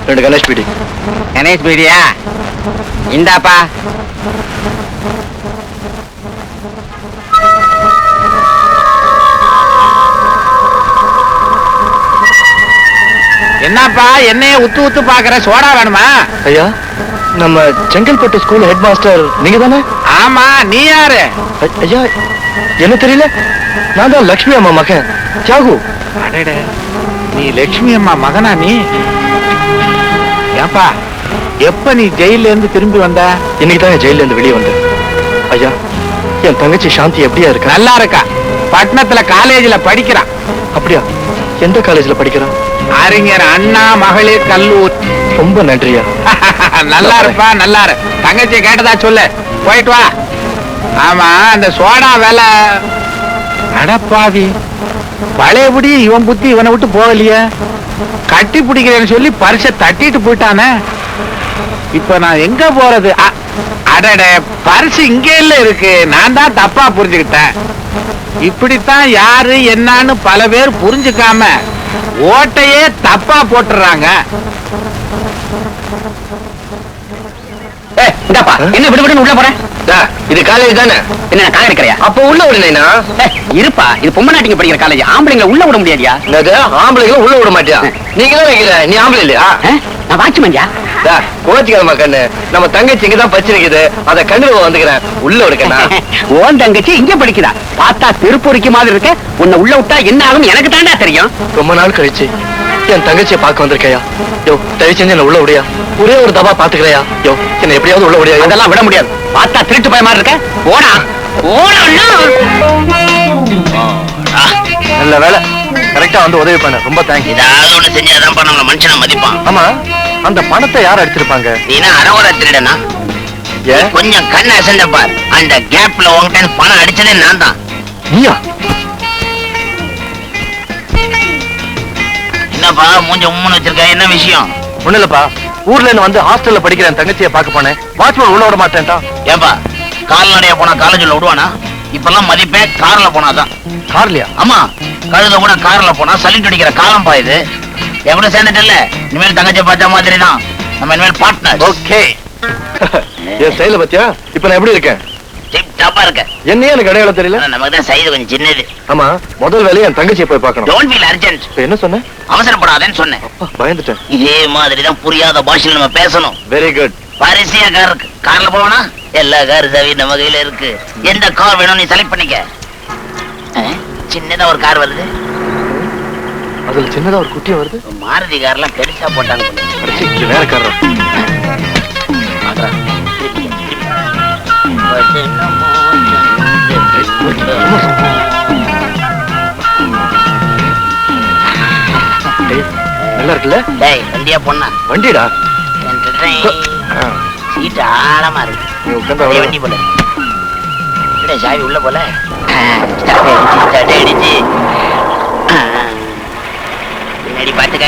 2 Ganesh PT. Ganesh பீடியா? இந்தாப்பா. என்னப்பா என்னைய உத்து உத்து பாக்குற? சோடா வேணுமா? ஐயா, நம்ம செங்கல்பட்டு ஸ்கூல் ஹெட் மாஸ்டர் நீங்க தானே? ஆமா. நீ யாரு? ஐயா, என்ன தெரியல. நான் தான் லட்சுமி அம்மா மகன் தியாகு. அடடே, நீ லட்சுமி அம்மா மகனா? நீ ஏப்பா எப்ப நீ ஜெயில இருந்து திரும்பி வந்த? இன்னைக்கு தான் ஜெயில இருந்து வெளியே வந்தேன். ஐயா, என் தங்கச்சி சாந்தி எப்படியா இருக்கா? நல்லா இருக்கா. பட்டணத்துல காலேஜ்ல படிக்கிறான். அப்படியா? எந்த காலேஜ்ல படிக்கிறான்? அறிஞர் அண்ணா மகளிர் கல்லூரி. ரொம்ப நன்றியா. நல்லா இருப்பா, நல்லா இரு. தங்கச்சி கேட்டதா சொல்லு. போயிட்டு வா. ஆமா, அந்த சோடா வேலை. அடப்பாவி, பழையபடி இவன் புத்தி இவனை விட்டு போகலையே. கட்டி பிடிக்கிறேன்னு சொல்லி பரிசை தட்டிட்டு போயிட்டானே. இப்ப நான் எங்க போறது? அடட, பரிசு இங்கே இல்ல இருக்கு. நான் தான் தப்பா புரிஞ்சுக்கிட்டேன். இப்படித்தான் யாரு என்னன்னு பல பேர் புரிஞ்சுக்காம ஓட்டையே தப்பா போட்டுறாங்க. என்ன விடுவிடு உள்ள போறேன்? இது காலேஜ் தானே? என்ன காய் இருக்கிறியா? அப்ப உள்ள விடுனா இருப்பா. இது பொம்மநாட்டிங்க படிக்கிற காலேஜ். ஆம்பளைங்களை உள்ள விட முடியாதியா? ஆம்பளைங்களும் உள்ள விட மாட்டியா? நீங்க தான் வைக்கிற. நீ ஆம்பளை இல்லையா? நான் வாட்ச்மேன்யா. கோச்சிக்காதமா கண்ணு. நம்ம தங்கச்சி இங்கதான் பச்சிருக்குது. அத கண்ணுல வந்துக்கிறேன். உள்ள விடுக்கண்ணா. ஓன் தங்கச்சி இங்க படிக்குதா? பார்த்தா திருப்பூரிக்கு மாதிரி இருக்க. உன்னை உள்ள விட்டா என்ன ஆகும் எனக்கு தாண்டா தெரியும். ரொம்ப நாள் கழிச்சு என் தங்கச்சியை பார்க்க வந்திருக்கையா. யோ, தயவு செஞ்சு என்ன உள்ள விடியா. ஒரே ஒரு தபா பாத்துக்கிறையா. யோ, என்ன எப்படியாவது உள்ள விடியா. அதெல்லாம் விட முடியாது. பார்த்தா திருட்டு பய மாதிரி இருக்க. ஓடா ஓடா. நல்ல வேலை, கரெக்டா வந்து உதவி பண்ண. ரொம்ப தேங்க்ஸ். ஏதாவது ஒண்ணு செஞ்சாதான் நம்மள மனுஷனை மதிப்பான். ஆமா, அந்த பணத்தை யார் அடிச்சிருப்பாங்க? நீனா அரவர திருடனா? கொஞ்சம் கண்ண அசந்த பார். அந்த கேப்ல உங்ககிட்ட பணம் அடிச்சதே நான் தான். நீயா? என்னப்பா மூஞ்ச உம்முன்னு வச்சிருக்க? என்ன விஷயம்? ஒண்ணு இல்லப்பா, ஊர்ல இருந்து வந்து ஹாஸ்டல்ல படிக்கிறேன் தங்கச்சியை பார்க்க போனேன். வாட்ச்மேன் உள்ள விட மாட்டேன்டா. ஏப்பா கால்நடையா போனா காலேஜ்ல விடுவானா? இப்பெல்லாம் மதிப்பே கார்ல போனாதான். கார்லயா? ஆமா, கழுத கூட கார்ல போனா சலிட்டு அடிக்கிற காலம் பா இது. எவ்வளவு சேர்ந்துட்டல. இனிமேல் தங்கச்சியை பார்த்த மாதிரி தான். நம்ம இனிமேல் பார்ட்னர். ஓகே. என் ஸ்டைல பத்தியா? இப்ப நான் எப்படி இருக்கேன்? டிப் டாப்பா இருக்க. என்னையே எனக்கு அடையாளம் தெரியல. நமக்கு தான் சைது கொஞ்சம் சின்னது. ஆமா, முதல் வேலையை என் தங்கச்சியை போய் பார்க்கணும். Don't feel urgent. என்ன சொன்ன? அவசரப்படாதேன்னு சொன்னேன். அப்பா, பயந்துட்டேன். இதே மாதிரிதான் புரியாத பாஷையில நம்ம பேசணும். Very good. பரிசியா கார் இருக்கு. கார்ல போனா எல்லா கார் சாவி நம்ம கையில இருக்கு. எந்த கார் வேணும் நீ செலக்ட் பண்ணிக்க. சின்னதா ஒரு கார் வருது. அதுல சின்னதா ஒரு குட்டியா வருது. மாருதி கார்லாம் பெருசா போட்டாங்க. இது வேற கார். நல்லா இருக்குல்ல? டேய், வண்டியா பொண்ணா? வண்டிடா. சீட்டு ஆழமா இருக்கு. வண்டி போல. சாவி உள்ள போல. பின்னாடி பாத்துக்க.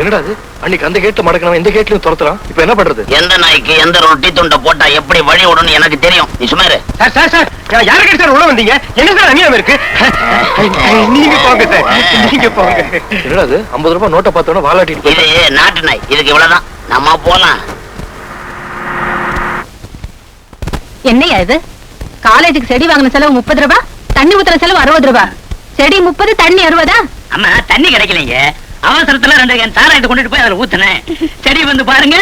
என்னடா அது? அன்னைக்கு அந்த கேட்ல மடக்கணும், இந்த கேட்லயும் துரத்துறான். இப்ப என்ன பண்றது? எந்த நாய்க்கு எந்த ரொட்டி துண்டை போட்டா எப்படி வழி விடணும் எனக்கு தெரியும். நீ சுமாரு. யாருக்கு சார் உள்ள வந்தீங்க? என்ன சார் அநியாயம் இருக்கு? நீங்க போங்க சார், நீங்க போங்க. என்னடா அது? 50 ரூபாய் நோட்டை பார்த்தோன்னா வாலாட்டிட்டு. இது நாட்டு நாய். இதுக்கு இவ்வளவுதான். நம்ம போலாம். என்னையா இது? காலேஜுக்கு செடி வாங்கின செலவு 30 ரூபாய், தண்ணி ஊத்துற செலவு 60 ரூபாய். செடி 30, தண்ணி 60. அம்மா, தண்ணி கிடைக்கலைங்க. அவசரத்துல 2 கேன் சாராயத்தை கொண்டுட்டு போய் அதுல ஊத்துனேன். செடி வந்து பாருங்க,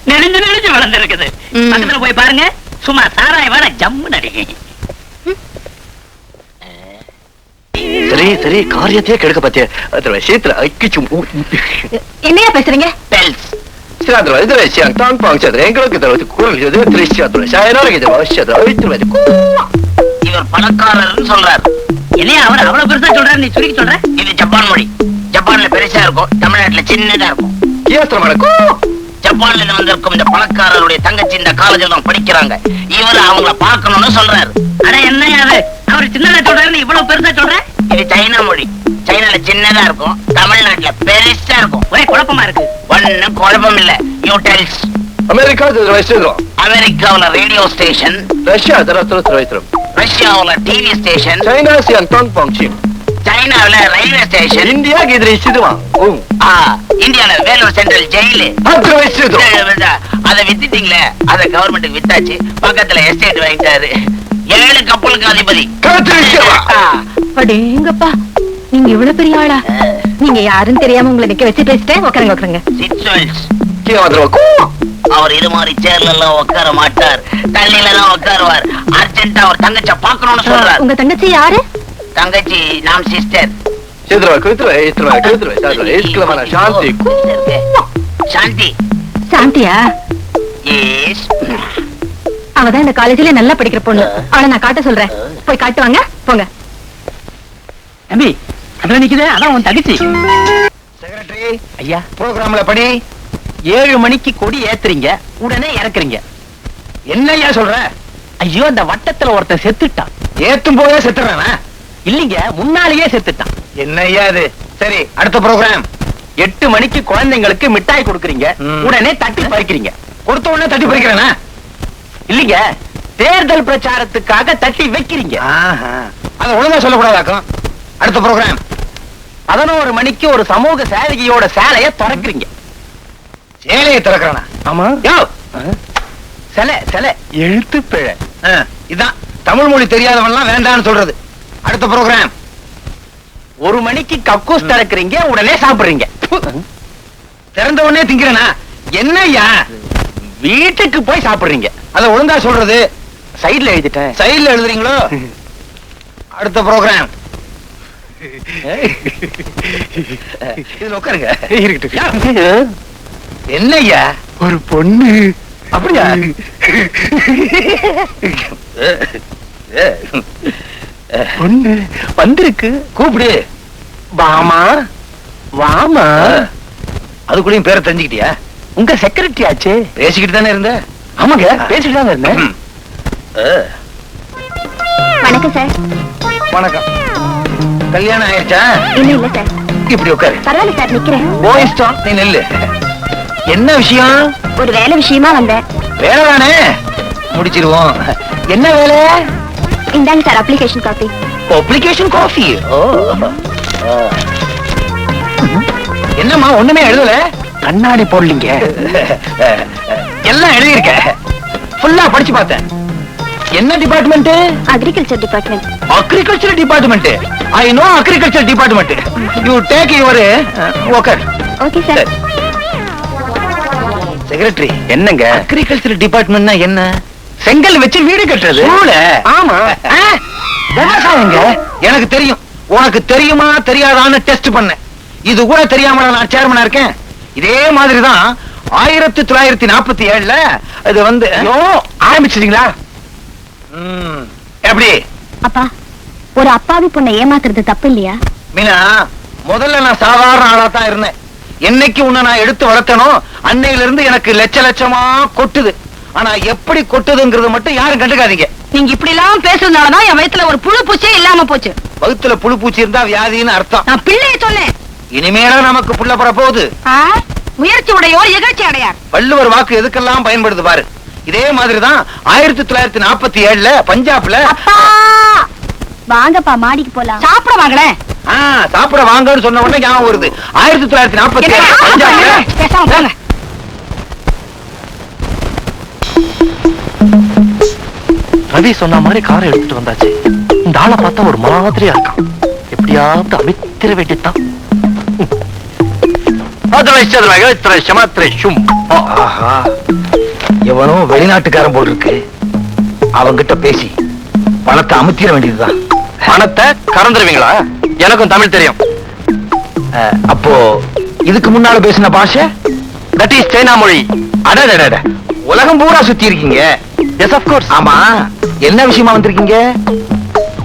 நெளிஞ்சு நெளிஞ்சு வளர்ந்து இருக்குது. பக்கத்துல போய் பாருங்க, சும்மா சாராய வர ஜம்மு நடிகை. சரி சரி, காரியத்தையே கெடுக்க பத்திய விஷயத்துல என்னையா பேசுறீங்க? இவர் பணக்காரர்னு சொல்றாரு. என்னையா அவர் அவ்வளவு பெருசா சொல்றாரு, நீ சுருக்கி சொல்ற? இது ஜப்பான் மொழி. ஜப்பான்ல பெருசா இருக்கும், தமிழ்நாட்டுல சின்னதா இருக்கும். ஜப்பான்ல இருந்து வந்திருக்கும் இந்த பணக்காரருடைய தங்கச்சி இந்த காலேஜில் தான் படிக்கிறாங்க. இவர் அவங்கள பார்க்கணும்னு சொல்றாரு. அட என்னையா அது? அவர் சின்னதா சொல்றாரு, நீ இவ்வளவு பெருசா சொல்ற? இது சைனா மொழி. சைனால சின்னதா இருக்கும், தமிழ்நாட்டுல பெருசா இருக்கும். ஒரே குழப்பமா இருக்கு. ஒண்ணு குழப்பம் இல்ல. யூ டெல்ஸ். அமெரிக்கா வச்சிருக்கோம். அமெரிக்காவுல ரேடியோ ஸ்டேஷன், ரஷ்யா வைத்திரும். ரஷ்யாவுல டிவி ஸ்டேஷன், சைனா சியாங் டாங் பாங்சிங். சைனாவுல ரயில்வே ஸ்டேஷன், இந்தியா இது வச்சிருவான். இந்தியால வேலூர் சென்ட்ரல் ஜெயிலு. அது வச்சிருக்கோம். அதை வித்துட்டீங்களே, அதை கவர்மெண்ட்டுக்கு வித்தாச்சு. பக்கத்துல எஸ்டேட் வாங்கிட்டாரு. 7 கப்பலுக்கு அதிபதி. அடேங்கப்பா, நீங்க இவ்வளவு பெரிய ஆளா? நீங்க யாருன்னு தெரியாம உங்களை நிக்க வச்சு பேசிட்டேன். உட்காருங்க. அவர் இது மாதிரி சேர்ல எல்லாம் உட்கார மாட்டார், தண்ணில எல்லாம் உட்காருவார். அர்ஜென்ட்டா அவர் தங்கச்ச பாக்கணும்னு சொல்றார். உங்க தங்கச்சி யாரு? தங்கச்சி நாம் சிஸ்டர். சாந்தி. சாந்தியா? எஸ். அவதான் இந்த காலேஜ்ல நல்லா படிக்கிற பொண்ணு. அவளை நான் காட்ட சொல்றேன். போய் காட்டுவாங்க, போங்க. தம்பி, அதுல நிக்குதே, அதான் உன் தங்கச்சி. செக்ரட்டரி ஐயா, ப்ரோகிராம்ல படி. 7 மணிக்கு கொடி ஏத்துறீங்க, உடனே இறக்குறீங்க. என்ன ஐயா சொல்ற? ஐயோ, அந்த வட்டத்துல ஒருத்தன் செத்துட்டான். ஏத்தும் போதே செத்துறானா? இல்லீங்க, முன்னாலேயே செத்துட்டான். என்ன ஐயா இது? சரி, அடுத்த ப்ரோகிராம். 8 மணிக்கு குழந்தைங்களுக்கு மிட்டாய் கொடுக்குறீங்க, உடனே தட்டி பறிக்கிறீங்க. கொடுத்த உடனே தட்டி பறிக்கிறேனா? இல்லீங்க, தேர்தல் பிரச்சாரத்துக்காக தட்டி வைக்கிறீங்க. அத ஒழுங்கா சொல்லக்கூடாதாக்கும். அடுத்த ப்ரோகிராம். 11 மணிக்கு ஒரு சமூக சேவகியோட சேலைய திறக்கிறீங்க. சேலையை திறக்கிறானா? ஆமா. யோ, சிலை எழுத்து பிழை. இதான் தமிழ் மொழி தெரியாதவன்லாம் வேண்டாம்னு சொல்றது. அடுத்த ப்ரோகிராம். 1 மணிக்கு கக்கூஸ் திறக்கிறீங்க, உடனே சாப்பிடுறீங்க. திறந்த உடனே திங்கிறனா? என்ன ஐயா? வீட்டுக்கு போய் சாப்பிடுறீங்க. அத ஒழுங்கா சொல்றது. சைடுல எழுதிட்டேன். சைடுல எழுதுறீங்களோ? அடுத்த ப்ரோகிராம். இதுல உட்காருங்க. இருக்கட்டும். என்ன ஐயா? ஒரு பொண்ணு. அப்படியா? பொண்ணு வந்திருக்கு. கூப்பிடு. வாமா வாமா. அதுக்குள்ளயும் பேரை தெரிஞ்சுக்கிட்டியா? உங்க செக்ரட்டரி ஆச்சு. பேசிக்கிட்டு தானே இருந்த? ஆமாங்க, பேசிட்டு தான் இருந்தேன். வணக்கம் சார். வணக்கம். கல்யாணம் ஆயிடுச்சா? இல்ல சார். இப்படி உட்காரு. பரவாயில்ல சார், நிக்கிறேன். போயிஸ்டம், நீ நெல்லு. என்ன விஷயம்? ஒரு வேலை விஷயமா வந்தேன். வேலை தானே, முடிச்சிருவோம். என்ன வேலை? இந்தாங்க sir application copy. Application coffee. என்னம்மா ஒண்ணுமே எழுதல? கண்ணாடி போடலீங்க. எல்லாம் எழுதியிருக்க. ஃபுல்லா படிச்சு பார்த்தேன். என்ன department? Agriculture department. Agriculture department. I know agriculture department. You take your okay. Okay sir. Secretary, என்னங்க? அக்ரிகல்ச்சர் டிபார்ட்மெண்ட்னா என்ன? செங்கல் வச்சு வீடு கட்டுறது. ஆமா. விவசாயங்க. எனக்கு தெரியும். உனக்கு தெரியுமா தெரியாதான்னு டெஸ்ட் பண்ணேன். இது கூட தெரியாம நான் சேர்மனா இருக்கேன். இதே மாதிரிதான் 1947ல அது வந்து ஆரம்பிச்சிட்டீங்களா? எப்படி? அப்பா, ஒரு அப்பாவி பொண்ணை ஏமாத்துறது தப்பு இல்லையா? மீனா, முதல்ல நான் சாதாரண ஆளா தான் இருந்தேன். என்னைக்கு உன்னை நான் எடுத்து வளர்த்தனோ அன்னையில இருந்து எனக்கு லட்ச லட்சமா கொட்டுது. ஆனா எப்படி கொட்டுதுங்கிறது மட்டும் யாரும் கண்டுக்காதீங்க. நீங்க இப்படி எல்லாம் பேசுறதுனாலதான் என் வயித்துல ஒரு புழு பூச்சியே இல்லாம போச்சு. வயித்துல புழு பூச்சி இருந்தா வியாதின்னு அர்த்தம். நான் பிள்ளைய சொன்னேன். இனிமேல நமக்கு புள்ள பெற போகுது. முயற்சி உடையோர் இகழ்ச்சி அடையார். வள்ளுவர் வாக்கு எதுக்கெல்லாம் பயன்படுது பாரு. இதே மாதிரிதான் 1947ல பஞ்சாப்ல. வாங்கப்பா, மாடிக்கு போலாம். சாப்பிட வாங்களேன். சாப்பிட வாங்கன்னு சொன்ன உடனே ஞாபகம் வருது. 1947 பஞ்சாப்ல. பேசாம போங்க. ரவி சொன்ன மாதிரி காரை எடுத்துட்டு வந்தாச்சு. இந்த ஆளை பார்த்தா ஒரு மாதிரியா இருக்கான். எப்படியாவது அமைத்திர வேண்டித்தான். எவனோ வெளிநாட்டுக்காரன் போல் இருக்கு. அவங்கிட்ட பேசி பணத்தை அமுத்திர வேண்டியதுதான். பணத்தை கறந்துருவீங்களா? எனக்கும் தமிழ் தெரியும். அப்போ இதுக்கு முன்னால பேசின பாஷை தட் இஸ் சைனா மொழி. அடடட, உலகம் பூரா சுத்தி இருக்கீங்க. Yes of course. ஆமா, என்ன விஷயமா வந்திருக்கீங்க?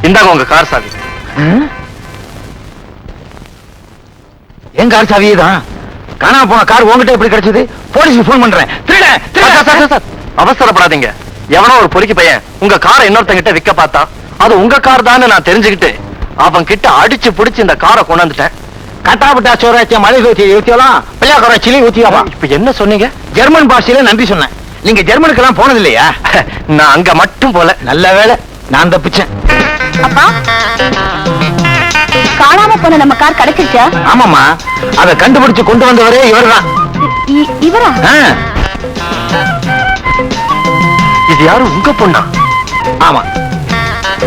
இந்தாங்க உங்க கார் சாவி. என் கார் சாவியே தான். காணாம போன கார் உங்ககிட்ட எப்படி கிடைச்சது? போலீஸ்க்கு போன் பண்றேன். அவசரப்படாதீங்க. எவனோ ஒரு பொறுக்கி பையன் உங்க காரை இன்னொருத்தங்கிட்ட விற்க பார்த்தா அது உங்க கார் தான் நான் தெரிஞ்சுக்கிட்டு அவன் கிட்ட அடிச்சு புடிச்சு இந்த காரை கொண்டாந்துட்டேன். கட்டாபட்டா சோறாச்சிய மலை ஊத்தியலாம் பிள்ளையாக்குற சிலி ஊத்தியாவா? இப்ப என்ன சொன்னீங்க? ஜெர்மன் பாஷையில நன்றி சொன்னேன். நீங்க ஜெர்மனுக்கெல்லாம் போனது இல்லையா? நான் அங்க மட்டும் போல. நல்ல வேளை நான் தப்பிச்சேன். அப்பா காணாம போன நம்ம கார் கிடைச்சிருச்சா? ஆமாமா, அதை கண்டுபிடிச்சு கொண்டு வந்தவரே இவர்தான். இவரா? இது யாரு, உங்க பொண்ணா? ஆமா.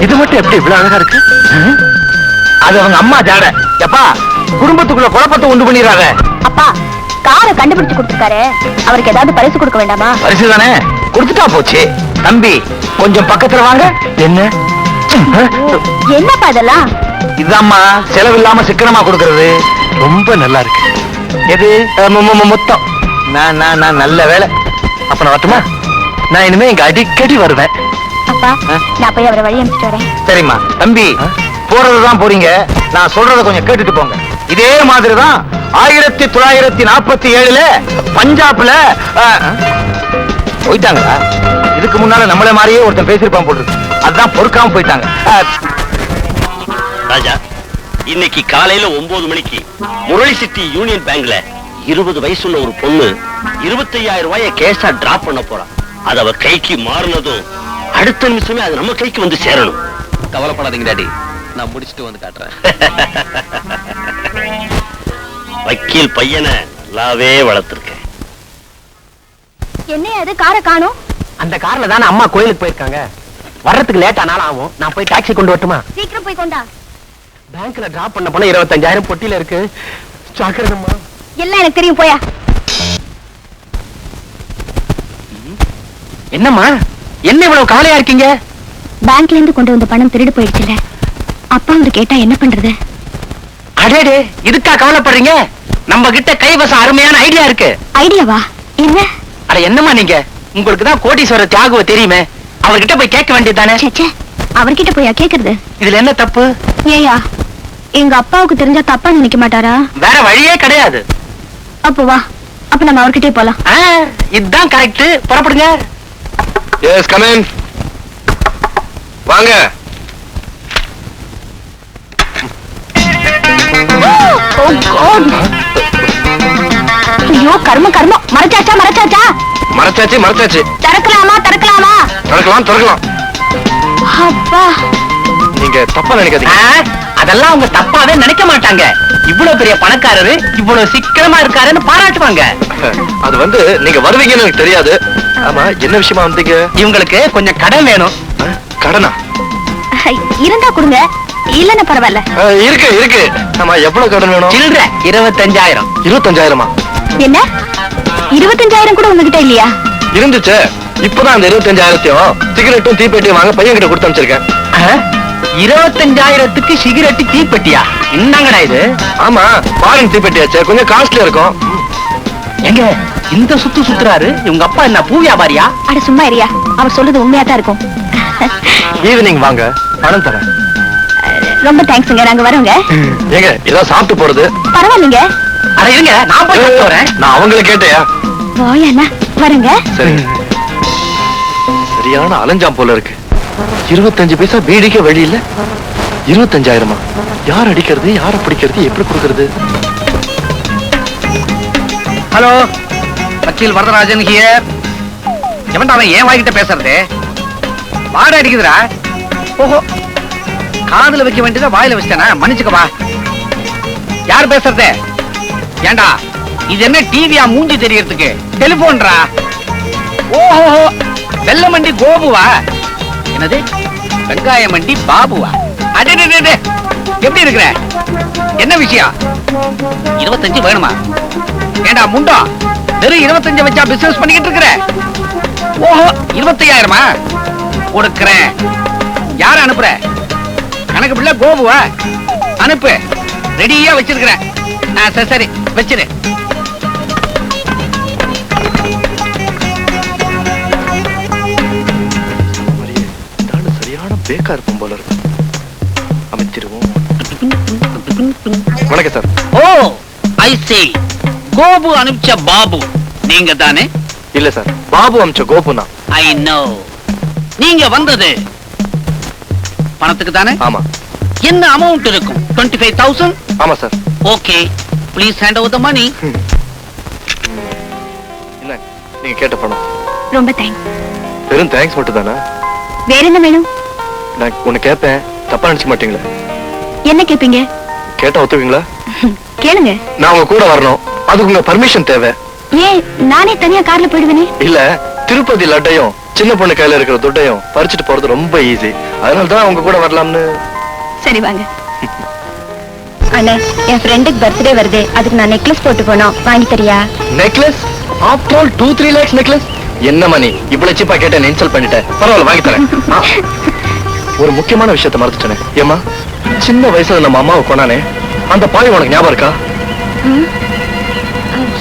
இது மட்டும் எப்படி இவ்வளவு அழகா இருக்கு? அது அவங்க அம்மா ஜாட. எப்பா, குடும்பத்துக்குள்ள குழப்பத்தை உண்டு பண்ணிடுறாங்க. அப்பா காரை கண்டுபிடிச்சு கொடுத்துருக்காரு, அவருக்கு ஏதாவது பரிசு கொடுக்க வேண்டாமா? பரிசு தானே கொடுத்துட்டா போச்சு. தம்பி கொஞ்சம் பக்கத்துல வாங்க. என்ன என்னப்பா இதெல்லாம்? இதுதாம்மா செலவில்லாம சிக்கனமா கொடுக்கறது. ரொம்ப நல்லா இருக்கு. எது? மொத்தம். நான் நல்ல வேலை. அப்ப நான் வரட்டுமா? நான் இனிமே இங்க அடிக்கடி வருவேன். அப்பா நான் போய் அவரை வழி அனுப்பிச்சிட்டு வரேன். சரிம்மா. தம்பி போறதுதான் போறீங்க, நான் சொல்றத கொஞ்சம் கேட்டுட்டு போங்க. இதே மாதிரிதான் 1947ல பஞ்சாப்ல போயிட்டாங்களா? இதுக்கு முன்னால நம்மள மாதிரியே ஒருத்தன் பேசிருப்பான் போட்டு, அதுதான் பொறுக்காம போயிட்டாங்க. ராஜா, இன்னைக்கு காலையில 9 மணிக்கு முரளி சிட்டி யூனியன் பேங்க்ல 20 வயசுள்ள ஒரு பொண்ணு 25,000 ரூபாய கேஷா டிராப் பண்ண போறான். அது அவ கைக்கு மாறினதும் அடுத்த நிமிஷமே அது நம்ம கைக்கு வந்து சேரணும். கவலைப்படாதீங்க டாடி, நான் முடிச்சுட்டு வந்து காட்டுறேன். வக்கீல் பையனை நல்லாவே வளர்த்திருக்கேன். என்ன அது காரை காணோம்? அந்த கார்ல தானே அம்மா கோயிலுக்கு போயிருக்காங்க. வர்றதுக்கு லேட் ஆனாலும் ஆகும். நான் போய் டாக்ஸி கொண்டு வரட்டுமா? சீக்கிரம் போய் கொண்டா. பேங்க்ல டிராப் பண்ண போன 25,000 பொட்டியில இருக்கு. ஜாக்கிரதைம்மா. எல்லாம் எனக்கு தெரியும், போயா. என்னம்மா, என்ன இவ்வளவு கவலையா இருக்கீங்க? பேங்க்ல இருந்து கொண்டு வந்த பணம் திருடு போயிடுச்சுல. அப்பா அவர் கேட்டா என்ன பண்றது? அடேடே, இதுக்கா கவலைப்படுறீங்க? நம்ம கிட்ட கைவசம் அருமையான ஐடியா இருக்கு. ஐடியாவா? என்ன? அட என்னம்மா நீங்க, உங்களுக்கு தான் கோடீஸ்வரர் தியாகுவ தெரியுமே, அவர்கிட்ட போய் கேட்க வேண்டியதுதானே? சேச்சே, அவர்கிட்ட போயா கேக்குறது? இதுல என்ன தப்பு? ஏயா, எங்க அப்பாவுக்கு தெரிஞ்சா தப்பா நினைக்க மாட்டாரா? வேற வழியே கிடையாது. அப்போ வா, அப்ப நம்ம அவர்கிட்டே போலாம். இதுதான் கரெக்ட். புறப்படுங்க. Yes, come in. வாங்க. ஐயோ கர்மம் கர்மம். மறைச்சாச்சா மறைச்சாச்சா? மறைச்சாச்சு. திறக்கலாமா திறக்கலாமா? திறக்கலாம். அப்பா, நீங்க தப்பா நினைக்காதீங்க. அதெல்லாம் அவங்க தப்பாவே நினைக்க மாட்டாங்க. இவ்வளவு பெரிய பணக்காரரு இவ்வளவு சிக்கனமா இருக்காருன்னு பாராட்டுவாங்க. அது வந்து நீங்க வருவீங்கன்னு எனக்கு தெரியாது. ஆமா, என்ன விஷயமா வந்தீங்க? இவங்களுக்கு கொஞ்சம் கடன் வேணும். கடனா? இருந்தா கொடுங்க, இல்லன்னு பரவாயில்ல. இருக்கு. ஆமா, எவ்வளவு கடன் வேணும்? சில்லற 25,000. 25,000மா? என்ன 25,000 கூட உங்ககிட்ட இல்லையா? இருந்துச்சு. இப்பதான் அந்த 25,000த்தையும் சிகரெட்டும் தீப்பெட்டியும் வாங்க பையன் கிட்ட கொடுத்து அனுப்பிச்சிருக்கேன். 25,000க்கு சிகரெட்டு தீப்பெட்டியா? என்னங்கடா இது? ஆமா, ஃபாரின் தீப்பெட்டியாச்சு, கொஞ்சம் காஸ்ட்லியா இருக்கும். எங்க இந்த சுத்துறாரு? இவங்க அப்பா என்ன பூ வியாபாரியா? அட சும்மா இருயா, அவர் சொல்றது உண்மையா தான் இருக்கும். ஈவினிங் வாங்க, பணம் தரேன். ரொம்ப தேங்க்ஸ்ங்க, நாங்க வரோங்க. ஏங்க ஏதாவது சாப்பிட்டு போறது? பரவாயில்லைங்க. அட இருங்க, நான் போய் சாப்பிட்டு வரேன். நான் அவங்கள கேட்டேயா? போயண்ணா, வரேங்க. சரி. சரியான அலஞ்சாம் போல இருக்கு. 25 பைசா பீடிக்க வழி இல்ல. 25,000மா? யார் அடிக்கிறது, யார பிடிக்கிறது, எப்படி கொடுக்கறது? ஹலோ, வக்கீல் வரதராஜன் ஹியர். எவன்டா அவன் ஏன் வாய்கிட்ட பேசுறது? வாடா அடிக்குதுடா. ஓஹோ, காதுல வைக்க வேண்டியதை வாயில வச்சிட்டேனா? மன்னிச்சுக்கவா. யார் பேசுறது? ஏண்டா இது என்ன டிவியா மூஞ்சி தெரியறதுக்கு? டெலிபோன்ரா. ஓஹோ, வெள்ள மண்டி கோபுவா? என்னது வெங்காய மண்டி பாபுவா? அடே எப்படி இருக்கிற? என்ன விஷயம்? 25 வேணுமா? ஏண்டா முண்டா, வெறும் 25 வச்சா பிசினஸ் பண்ணிக்கிட்டு இருக்கிற? ஓஹோ, 25,000மா? கொடுக்கிறேன். யார அனுப்புற? கணக்கு பிள்ளை கோபுவா? அனுப்பு, ரெடியா வச்சிருக்கிறேன். சரி வச்சிரு. சரியான பேக்கா இருக்கும் போல இருக்கு. அமைச்சிருவோம். வணக்கம் சார். ஓ ஐ சீ, கோபு அனுப்பிச்ச பாபு நீங்க தானே? இல்ல சார், பாபு அமிச்ச கோபு தான். I know. நீங்க வந்தது பணத்துக்கு தானே? ஆமா. என்ன அமௌண்ட் இருக்கும்? 25,000? ஆமா sir. Okay please hand over the money. என்ன நீங்க கேட்ட பணம்? ரொம்ப தேங்க்ஸ். வெறும் தேங்க்ஸ் மட்டும் தானா? வேற என்ன வேணும்? நான் உன்னை கேட்பேன், தப்பா நினைச்சு மாட்டீங்களா? என்ன கேப்பீங்க? கேட்டா ஒத்துவீங்களா? கேளுங்க. நான் உங்க கூட வரணும், அதுக்கு உங்க பர்மிஷன் தேவை. ஏன் நானே தனியா கார்ல போயிடுவேனே? இல்ல, திருப்பதி லட்டையும் சின்ன பொண்ணு கையில இருக்கிற துட்டையும் பறிச்சுட்டு போறது ரொம்ப ஈஸி. அதனால தான் உங்க கூட வரலாம்னு. சரி வாங்க. அண்ணா, என் ஃப்ரெண்டுக்கு பர்த்டே வருது, அதுக்கு நான் நெக்லஸ் போட்டு போனோம், வாங்கி தரியா? Necklace? After all 2-3 lakhs necklace? என்ன மணி இவ்வளவு சீப்பா கேட்ட இன்சல்ட் பண்ணிட்டேன். பரவாயில்ல, வாங்கி தரேன். ஒரு முக்கியமான விஷயத்தை மறந்துட்டேனே. ஏமா, சின்ன வயசுல நம்ம அம்மாவை கொண்டானே, அந்த பாய் உனக்கு ஞாபகம் இருக்கா?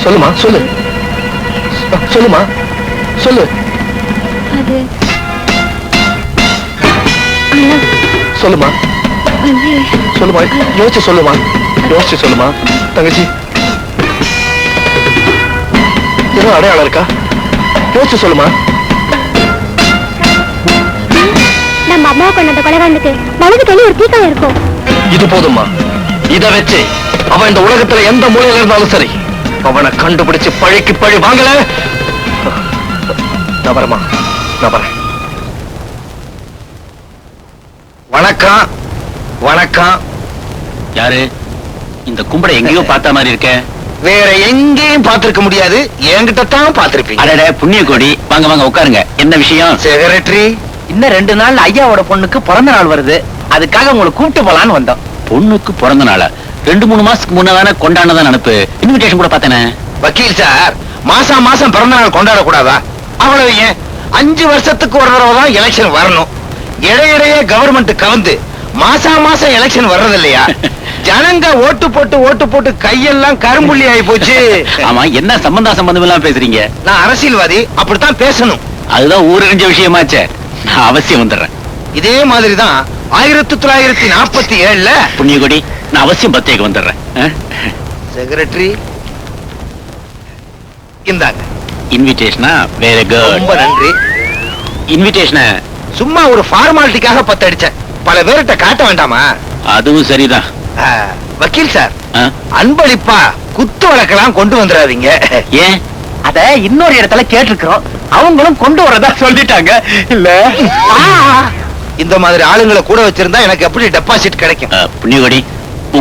சொல்லுமா, சொல்லு. சொல்லுமா, சொல்லு. அது அண்ணா சொல்லுமா, வந்து சொல்லுமா, யோசிச்சு சொல்லுமா, யோசிச்சு சொல்லுமா. தங்கச்சி, ஏதோ அடையாளம் இருக்கா? யோசிச்சு சொல்லுமா. நம்ம அம்மா கொண்ட அந்த கொலைகாரனுக்கு மனது தள்ளி ஒரு தீக்காயம் இருக்கும். இது போதுமா? இத வச்சு அவன் இந்த உலகத்துல எந்த மூலையில இருந்தாலும் சரி, அவனை கண்டுபிடிச்சு பழிக்கு பழி வாங்கல. நான் வரமா, நான் வரேன். வணக்கம். வணக்கம். யாரு? இந்த கும்படை எங்கேயோ பார்த்த மாதிரி இருக்க. வேற எங்கேயும் பார்த்திருக்க முடியாது, என்கிட்ட தான் பார்த்திருப்பீங்க. அடடே புண்ணிய கோடி, வாங்க வாங்க உட்காருங்க. என்ன விஷயம்? செக்ரட்டரி, இன்னும் 2 நாள் ஐயாவோட பொண்ணுக்கு பிறந்த நாள் வருது, அதுக்காக உங்களை கூப்பிட்டு போலான்னு வந்தோம். பொண்ணுக்கு பிறந்த நாளா? 2-3 மாசத்துக்கு முன்னதானே கொண்டாடதான் அனுப்பு. இன்விடேஷன் கூட பார்த்தேனே. வக்கீல் சார், மாசம் மாசம் பிறந்த நாள் கொண்டாடக்கூடாதா? அவ்வளவு ஏன், 5 வருஷத்துக்கு ஒரு தடவை தான் எலெக்ஷன் வரணும். இடையிடையே கவர்மெண்ட் கவுந்து மாசம் மாசம் எலெக்ஷன் வர்றது இல்லையா? ஜனங்க ஓட்டு போட்டு கையெல்லாம் கரும்புள்ளி ஆகி போச்சு. ஆமா, என்ன சம்பந்தம் எல்லாம் பேசுறீங்க? நான் அரசியல்வாதி, அப்படித்தான் பேசணும். அதுதான் ஊரறிஞ்ச விஷயமாச்சே. நான் அவசியம் வந்துடுறேன். இதே மாதிரிதான் 1947ல புண்ணியகோடி, நான் அவசியம் பத்தேக்கு வந்துடுறேன். செக்ரட்டரி, இந்தாங்க இன்விடேஷனா? Very good. ரொம்ப நன்றி. இன்விடேஷனை சும்மா ஒரு ஃபார்மாலிட்டிக்காக 10 அடிச்சேன், பல பேர்கிட்ட காட்ட வேண்டாமா? அதுவும் சரிதான். வக்கீல் சார், ஆ? அன்பளிப்பா குத்து வழக்கெல்லாம் கொண்டு வந்துடாதீங்க. ஏன்? அத இன்னொரு இடத்துல கேட்டிருக்கிறோம், அவங்களும் கொண்டு வரதா சொல்லிட்டாங்க. இல்ல இந்த மாதிரி ஆளுங்களை கூட வச்சிருந்தா எனக்கு எப்படி டெபாசிட் கிடைக்கும்? புண்ணியகோடி,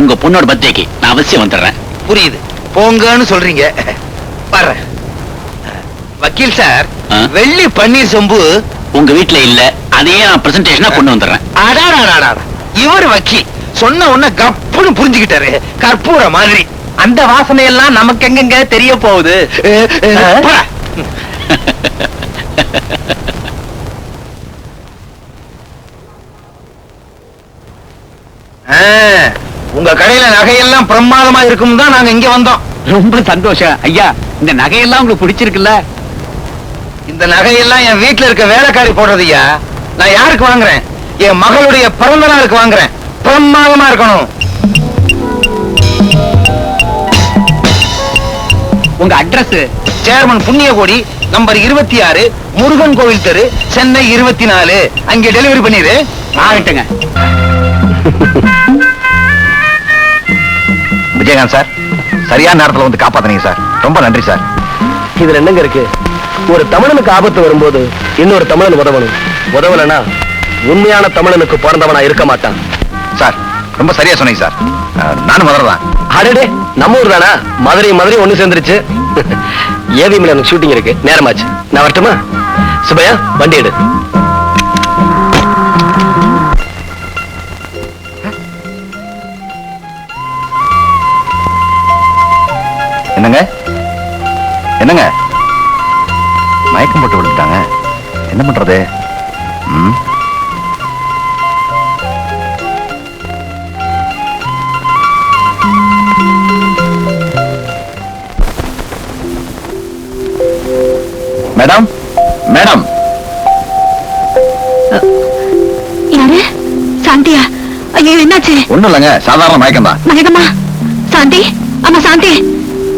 உங்க பொண்ணோட பர்த்டேக்கு நான் அவசியம் வந்துடுறேன். புரியுது, போங்கன்னு சொல்றீங்க. வர்றேன். வக்கீல் சார், ஆ? வெள்ளி பன்னீர் சொம்பு உங்க வீட்டுல இல்ல, அதையே நான் பிரசன்டேஷனா கொண்டு வந்துடுறேன். அடாடாடாடா, இவர் வக்கீல் சொன்ன உடனே கப்புன்னு புரிஞ்சுக்கிட்டாரு, கற்பூர மாதிரி. அந்த வாசனை எல்லாம் நமக்கு எங்கெங்க தெரிய போகுது? போடா. உங்க கடையில நகையெல்லாம் பிரமாதமா இருக்கும் தான் நாங்க இங்க வந்தோம். ரொம்ப சந்தோஷம் ஐயா. இந்த நகையெல்லாம் உங்களுக்கு பிடிச்சிருக்குல்ல? இந்த நகையெல்லாம் என் வீட்டுல இருக்க வேலைக்காரி போடுறதுயா. நான் யாருக்கு வாங்குறேன்? என் மகளுடைய பிறந்த நாளுக்கு வாங்குறேன். பிரமாதமா இருக்கணும். உங்க address? Chairman Punniyakodi, number 26, Murugan கோவில் தெரு, சென்னை 24. அங்கே டெலிவரி பண்ணிடு. ஆகட்டுங்க. விஜயகாந்த் சார், சரியான நேரத்துல வந்து காப்பாத்துனீங்க சார், ரொம்ப நன்றி சார். இதுல என்னங்க இருக்கு? ஒரு தமிழனுக்கு ஆபத்து வரும்போது இன்னொரு தமிழன் உதவணும். உதவலனா உண்மையான தமிழனுக்கு பிறந்தவனா இருக்க மாட்டான். சார், ரொம்ப சரியா சொன்னீங்க சார். நானும் மதுரைதான். அடடே, நம்ம ஊர் தானா? மதுரை ஒண்ணு சேர்ந்துருச்சு. ஏவிஎம்ல எனக்கு ஷூட்டிங் இருக்கு, நேரமாச்சு. நான் வரட்டுமா? சுபையா, வண்டி எடு. என்னங்க மயக்கம் போட்டு விழுந்துட்டாங்க, என்ன பண்றது? Madam, madam. யாரு? சாந்தியா? ஐயோ, என்னாச்சு? ஒண்ணும் இல்லைங்க, சாதாரண மயக்கம் தான். மயக்கமா? சாந்தி, ஆமா சாந்தி.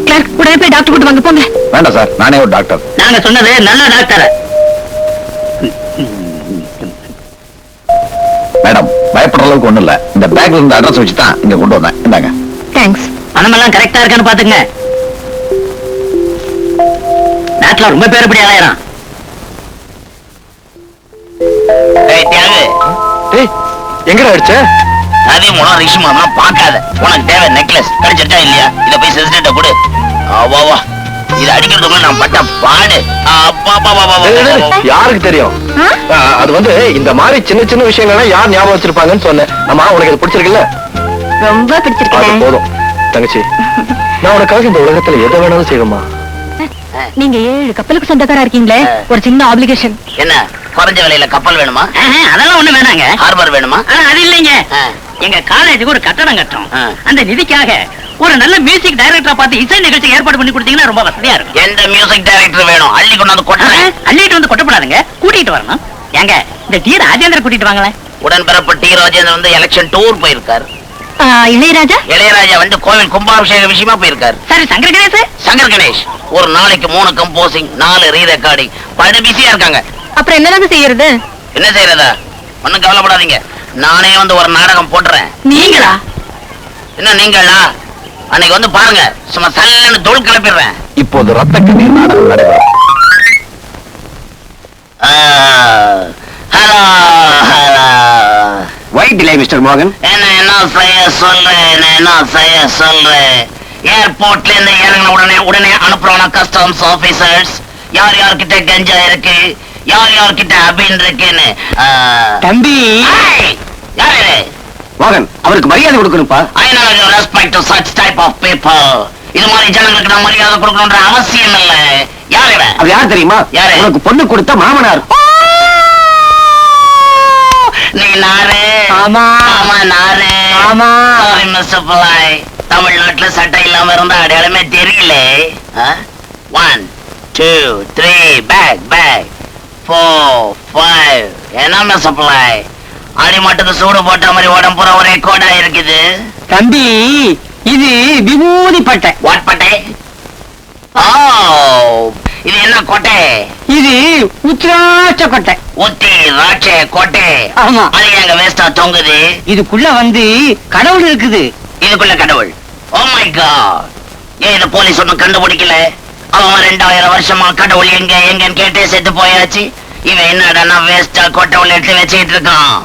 கிளர்க், உடனே போய் டாக்டர் கூட்டு வாங்க, போங்க. வேண்டாம் சார், நானே ஒரு டாக்டர். நாங்க சொன்னது நல்ல டாக்டர். மேடம், பயப்படுற அளவுக்கு ஒண்ணும் இல்ல. இந்த பேக்ல இருந்த அட்ரஸ் வச்சு தான் இங்க கொண்டு வந்தேன். இந்தாங்க. தேங்க்ஸ். பணமெல்லாம் கரெக்டா இருக்கான்னு பாத்துங்க. நாட்டுல ரொம்ப பேர் இப்படி அலையறான். தியாகு, டேய் எங்கடா அடிச்ச? அதே மூலம் ரிஷிமாலாம் பார்க்காத. உனக்கு தேவை நெக்லஸ் கிடைச்சிட்டா இல்லையா? இத போய் சிஸ்டர்ட்ட கொடு. வா இது அடிக்கிறதுக்குள்ள நான் பட்ட பாடு. யாருக்கு தெரியும்? அது வந்து இந்த மாதிரி சின்ன சின்ன விஷயங்கள்லாம் யார் ஞாபகம் வச்சிருப்பாங்கன்னு சொன்னேன். ஆமா, உனக்கு இது பிடிச்சிருக்குல்ல? ரொம்ப அது பிடிச்சிருக்கேன். போதும் தங்கச்சி, நான் உனக்காக இந்த உலகத்துல எதை வேணாலும் செய்வேமா. நீங்க 7 கப்பலுக்கு சொந்தக்காரா இருக்கீங்களே, ஒரு சின்ன ஆப்ளிகேஷன். என்ன குறைஞ்ச விலையில கப்பல் வேணுமா? அதெல்லாம் ஒண்ணு வேணாங்க. ஹார்பர் வேணுமா? அது இல்லைங்க. எங்க காலேஜுக்கு ஒரு கட்டடம் கட்டணும். அந்த நிதிக்காக ஒரு நல்ல மியூசிக் டைரக்டரா பார்த்து இசை நிகழ்ச்சி ஏற்பாடு பண்ணி கொடுத்தீங்கன்னா ரொம்ப வசதியா இருக்கும். எந்த மியூசிக் டைரக்டர் வேணும்? அள்ளி கொண்டாந்து கொட்டுறேன். அள்ளிட்டு வந்து கொட்டப்படாதுங்க, கூட்டிட்டு வரணும். ஏங்க இந்த டி ராஜேந்திர கூட்டிட்டு வாங்களேன். உடன்பிறப்பு டி ராஜேந்திரன் வந்து எலெக்ஷன் டூர் போயிருக்காரு. இளையராஜா இளையராஜா வந்து கோவில் கும்பாபிஷேக விஷயமா போயிருக்காரு. சரி, சங்கர் கணேஷ். சங்கர் கணேஷ் ஒரு நாளைக்கு 3 கம்போசிங், 4 ரீ ரெக்கார்டிங், படு பிஸியா இருக்காங்க. அப்புறம் என்னதான் செய்யறது? என்ன செய்யறதா? ஒண்ணும் கவலைப்படாதீங்க, நானே வந்து ஒரு நாடகம் போட்டுறேன். நீங்களா? என்ன நீங்களா? அன்னைக்கு வந்து பாருங்க, சும்மா சல்லுன்னு தோல் கிளப்பிடுறேன். இப்போது ரத்த கண்ணீர் நாடகம் நடைபெறும். Hello hello. White delay mister மோகன். என்ன செய்ய சொல்றேன்? ஏர்போர்ட்ல இருந்து இறங்கின உடனே அனுப்புறோம் கஸ்டம்ஸ் ஆபீசர்ஸ். யார் யார்கிட்ட கஞ்சா இருக்கு, யார் யார்கிட்ட அபின் இருக்குன்னு. தம்பி யாரு மோகன், அவருக்கு மரியாதை கொடுக்கணும்ப்பா. I know you respect to such type of people. இது மாதிரி ஜனங்களுக்கு நான் மரியாதை கொடுக்கணும்ன்ற அவசியம் இல்ல. யார் இவன்? அது யார் தெரியுமா? யாரு? உனக்கு பொண்ணு கொடுத்த மாமனார். நீ நாரு? ஆமா. ஆமா நாரு. ஆமா. Sorry, Mr. Pillai. தமிழ்நாட்டுல சட்டை இல்லாம இருந்த அடையாளமே தெரியல. 1 2 3 பேக் 4 5. என்ன மிஸ்டர் Pillai? அடிமட்டுக்கு சூடு போட்ட மாதிரி உடம்புற ஒரே கோடா இருக்குது. தம்பி, இது விபூதி பட்டை. வாட் பட்டை? ஓ, இது என்ன கோட்டை? இது உத்திராட்ச கொட்டை. ஊத்தி ராட்சே கோட்டை. ஆமா. அது எங்க வேஸ்டா தொங்குது. இதுக்குள்ள வந்து கடவுள் இருக்குது. இதுக்குள்ள கடவுள்? Oh my God. ஏன் இந்த போலீஸ் ஒண்ணும் கண்டுபிடிக்கல? அவன் 2000 வருஷமா கடவுள் எங்க எங்கன்னு கேட்டே செத்து போயாச்சு. இவன் என்னடா வேஸ்டா கோட்டை உள்ள எடுத்து வச்சுக்கிட்டு இருக்கான்.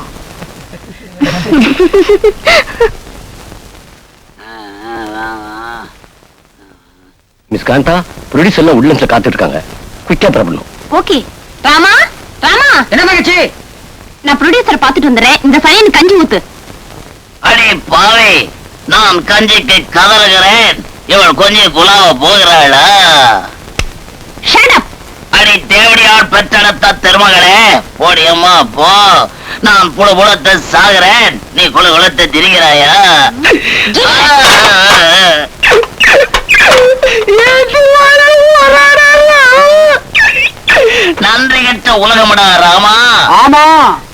மிஸ் காந்தா, ப்ரொடியூசர் எல்லாம் உள்ள காத்துட்டு இருக்காங்க. குயிக்கா ப்ராப்ளம். ஓகே. ராமா, ராமா. என்ன மகிழ்ச்சி? நான் ப்ரொடியூசர் பாத்துட்டு வந்துறேன். இந்த சைன் கஞ்சி ஊத்து. அடே பாவே, நான் கஞ்சிக்கு கதறுகிறேன், இவள் கொஞ்சம் குலாவ போகிறாளா? Shut up. அடி தேவடியார் பெற்றெடுத்த திருமகளே, போடியம்மா போ. நான் புல புலத்தை சாகிறேன், நீ குல குலத்தை திரிகிறாயா? நன்றி கெட்ட உலகமடா ராமா. ஆமா.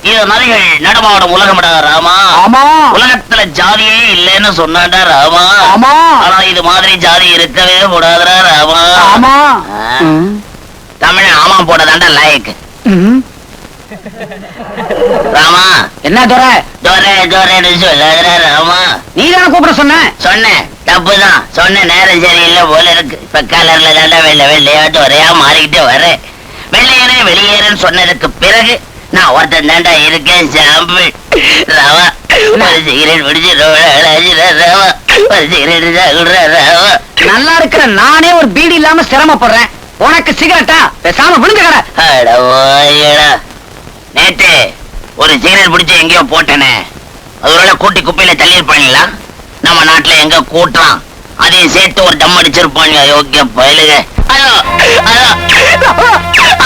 இது நரிகள் நடமாடும் உலகமடா ராமா. ஆமா. உலகத்துல ஜாதியே இல்லைன்னு சொன்னாடா ராமா. ஆமா. ஆனா இது மாதிரி ஜாதி இருக்கவே கூடாதுடா ராமா. ஆமா. தமிழ் ஆமா போடதாண்டா லைக். ராமா. என்ன துரை? ஜோரே ஜோரேன்னு சொல்லாதடா ராமா. நீ தானே கூப்பிட சொன்ன? சொன்னேன், தப்புதான் சொன்ன. நேரம் சரியில்லை போல இருக்கு. இப்ப கலர்ல தாண்டா வெள்ளையாட்டு ஒரையா மாறிக்கிட்டே வரேன். வெள்ளையரே வெளியேறன்னு சொன்னதுக்கு பிறகு நான் ஒருத்தன் தாண்டா இருக்கேன் சாம்பிள். ராவா ஒரு சிகரெட் பிடிச்சு ராவா, ஒரு சிகரெட் சாகுடுறா ராவா. நல்லா இருக்கிற நானே ஒரு பீடி இல்லாம சிரமப்படுறேன். உனக்கு சிகரெட்டா? பேசாம விழுந்து கடை. அடவாயடா. நேத்து ஒரு சிகரெட் பிடிச்சு எங்கேயோ போட்டேனே, அது ஒரு கூட்டி குப்பையில தள்ளியிருப்பாங்களா? நம்ம நாட்டுல எங்க கூட்டுறான், அதையும் சேர்த்து ஒரு டம் அடிச்சிருப்பாங்க. யோக்கிய பயலுக. அதோ அதோ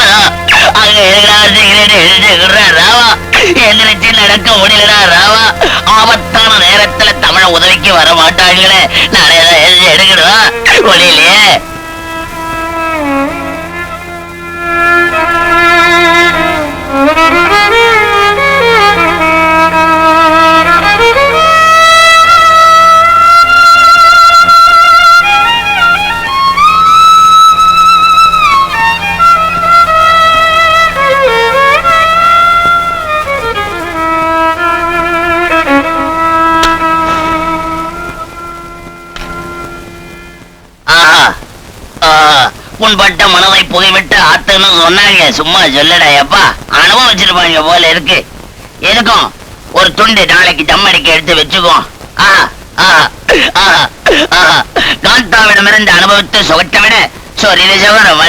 அதோ அங்க இருக்கிற சிகரெட் எழுதுகிறா ராவா. எந்திரிச்சு நடக்க முடியலடா ராவா. ஆபத்தான நேரத்துல தமிழ உதவிக்கு வர மாட்டாங்களே, நானே எழுதி எடுக்கணுவா ஒளியிலேயே. புண்பட்ட மனதை புகைவிட்டு ஆத்துன்னு சொன்னாங்க. சும்மா சொல்லடா எப்பா, அனுபவம் வச்சிருப்பாங்க போல இருக்கு. எதுக்கும் ஒரு துண்டு நாளைக்கு ஜம்மடிக்க எடுத்து வச்சுக்கோ. காந்தாவிடமிருந்து அனுபவித்து சுகத்தை விட சொரித சுகரம்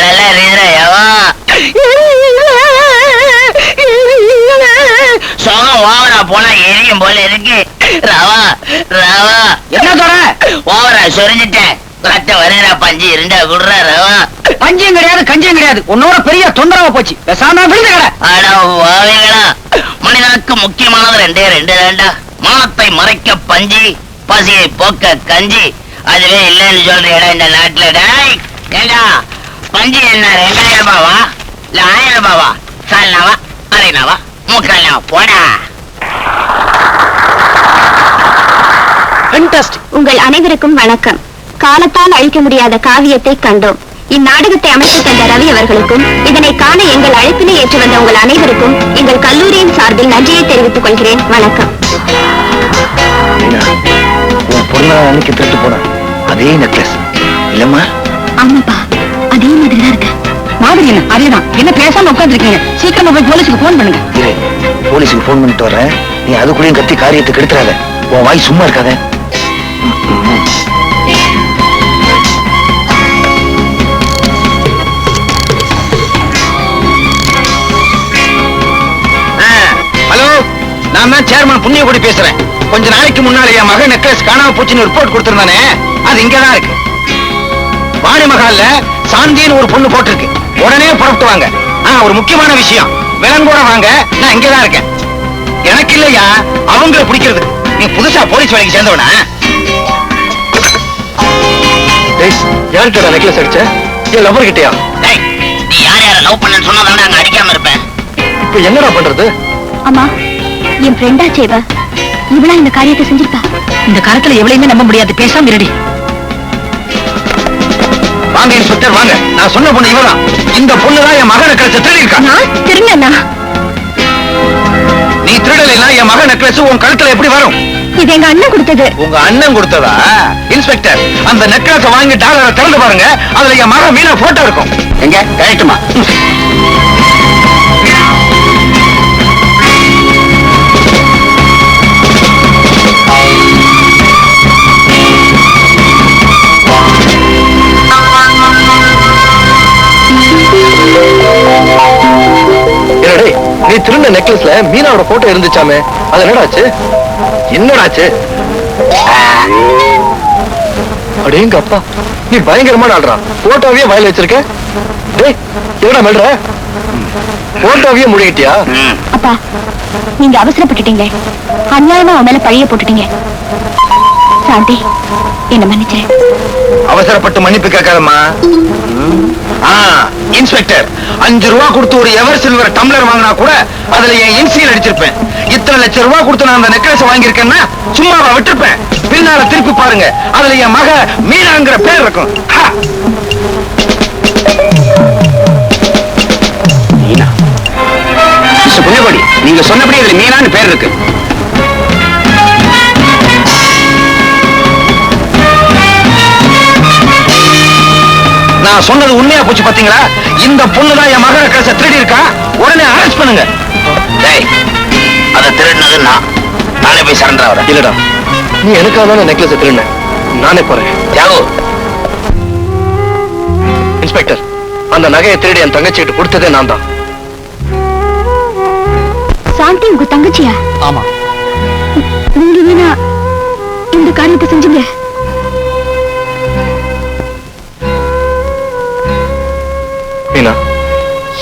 சுகம் ஓவரா போனா எரியும் போல இருக்கு. ரவா ரவா என்ன தோற? ஓவரா சொரிஞ்சிட்டேன். ரத்த வருதா பஞ்சு இருந்தா குடுற ரவா. பஞ்சியும் கிடையாது கஞ்சியும் கிடையாது. உன்னோட பெரிய தொந்தரவா போச்சு. பேசாம விழுந்து கடை. அட வாவிகளா, மனிதனுக்கு முக்கியமானது ரெண்டே ரெண்டு தாண்டா. மானத்தை மறைக்க பஞ்சி, பசியை போக்க கஞ்சி. அதுவே இல்லைன்னு சொல்றீடா இந்த நாட்டுல. டாய் ஏண்டா, பஞ்சி என்ன 2000 ரூபாவா இல்ல 1000 ரூபாவா? சால்னாவா அரைனாவா முக்கால்னாவா? போடா. உங்கள் அனைவருக்கும் வணக்கம். காலத்தால் அழிக்க முடியாத காவியத்தை கண்டோம். இந்நாடகத்தை அமைத்து தந்த ரவி அவர்களுக்கும் இதனை காண எங்கள் அழைப்பினை ஏற்று வந்த உங்கள் அனைவருக்கும் எங்கள் கல்லூரியின் சார்பில் நன்றியை தெரிவித்துக் கொள்கிறேன். வணக்கம். உன் பொண்ணா அன்னைக்கு திருட்டு போன அதே நெக்லஸ் இல்லம்மா? ஆமாப்பா, அதே மாதிரி தான் இருக்கு. மாதிரி என்ன? அதேதான். என்ன பேசாம உட்கார்ந்து இருக்கீங்க? சீக்கிரமா போய் போலீஸுக்கு போன் பண்ணுங்க. போலீஸுக்கு போன் பண்ணிட்டு வரேன். நீ அதுக்குள்ளேயும் கத்தி காரியத்தை கெடுத்துறாத. உன் வாய் சும்மா இருக்காத. ஹலோ, நான் தான் சேர்மன் புண்ணியகுடி பேசுறேன். கொஞ்ச நாளைக்கு முன்னாலே என் மகன் நெக்லஸ் காணாம போச்சுன்னு ரிப்போர்ட் கொடுத்திருந்தானே, அது இங்கதான் இருக்கு. வாணி மகால்ல சாந்தின்னு ஒரு பொண்ணு போட்டிருக்கு. உடனே புறப்பட்டு வாங்க. ஒரு முக்கியமான விஷயம், விலங்கோட வாங்க. நான் இங்கதான் இருக்கேன். எனக்கு இல்லையா, அவங்களை பிடிக்கிறது. நீ புதுசா போலீஸ் வேலைக்கு சேர்ந்தவனா? யார்கிட்ட நெக்லஸ் அடிச்ச? என் லவர் கிட்டயா? நீ யார் யார லவ் பண்ணன்னு சொன்னதால அங்க அடிக்காம இருப்பேன். இப்ப என்னடா பண்றது? அம்மா, என் ஃப்ரெண்டா சேவ இவளா இந்த காரியத்தை செஞ்சிருப்பா. இந்த காலத்துல எவ்வளையுமே நம்ப முடியாது. பேசாம இருடி. வாங்க இன்ஸ்பெக்டர் வாங்க. நான் சொன்ன பொண்ணு இவதான். இந்த பொண்ணுதான் என் மகன் நெக்லஸ் திருடி இருக்கா. நான் திருடனா? நீ திருடலைன்னா என் மகன் நெக்லஸ் உன் கழுத்துல எப்படி வரும்? இது எங்க அண்ணன் கொடுத்தது. உங்க அண்ணன் கொடுத்ததா? இன்ஸ்பெக்டர், அந்த நெக்லஸ் வாங்கி டாலரை திறந்து பாருங்க. அதுல என் மகன் மீனா போட்டோ இருக்கும். எங்க கரெக்டுமா? நீ திருந்த நெக்லஸ்ல மீனாவோட போட்டோ இருந்துச்சாமே, அது என்னடாச்சு? என்னடாச்சு? அடேங்க அப்பா, நீ பயங்கரமான ஆடுறா. போட்டோவையே வயல் வச்சிருக்க. டேய், என்னடா மெல்ற? போட்டோவையே முடிக்கிட்டியா? அப்பா, நீங்க அவசரப்பட்டுட்டீங்க. அநியாயமா அவன் மேல பழிய போட்டுட்டீங்க. சாந்தி, என்ன மன்னிச்சிரு. அவசரப்பட்டு மன்னிப்பு கேட்காதம்மா. இன்ஸ்பெக்டர், 5 ரூபா கொடுத்து ஒரு எவர் சில்வர் டம்ளர் வாங்கினா கூட அதுல என் இன்சியல் அடிச்சிருப்பேன். இத்தனை லட்சம் ரூபாய் கொடுத்து நான் அந்த நெக்லஸ் வாங்கியிருக்கேன்னா சும்மாவா விட்டுருப்பேன்? பின்னால திருப்பி பாருங்க, அதுல என் மக மீனாங்கிற பேர் இருக்கும். மீனா? மிஸ்டர் புண்ணியகோடி, நீங்க சொன்னபடி இதுல மீனான்னு பேர் இருக்கு. நான் சொன்னது உண்மையா போச்சு பாத்தீங்களா? இந்த பொண்ணுதான் என் மகன கடைசி திருடி இருக்கா. உடனே அரெஸ்ட் பண்ணுங்க. டேய், அத திருடினது நானே போய் சரண்டர் ஆகிறேன். இல்லடா, நீ எனக்காக தான் நெக்லஸ் திருடின. நானே போறேன். யாகோ? இன்ஸ்பெக்டர், அந்த நகையை திருடி என் தங்கச்சிட்டு கொடுத்ததே நான் தான். சாந்தி உங்க தங்கச்சியா? ஆமா. நீங்க வேணா இந்த காரியத்தை செஞ்சீங்க. மீனா,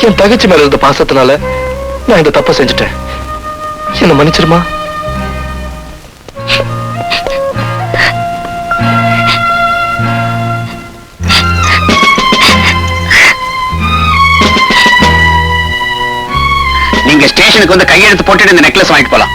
என் தங்கச்சி மேல இருந்த பாசத்தினால நான் இந்த தப்ப செஞ்சுட்டேன். என்ன மன்னிச்சிருமா? நீங்க ஸ்டேஷனுக்கு வந்து கையெழுத்து போட்டுட்டு இந்த நெக்லஸ் வாங்கிட்டு போலாம்.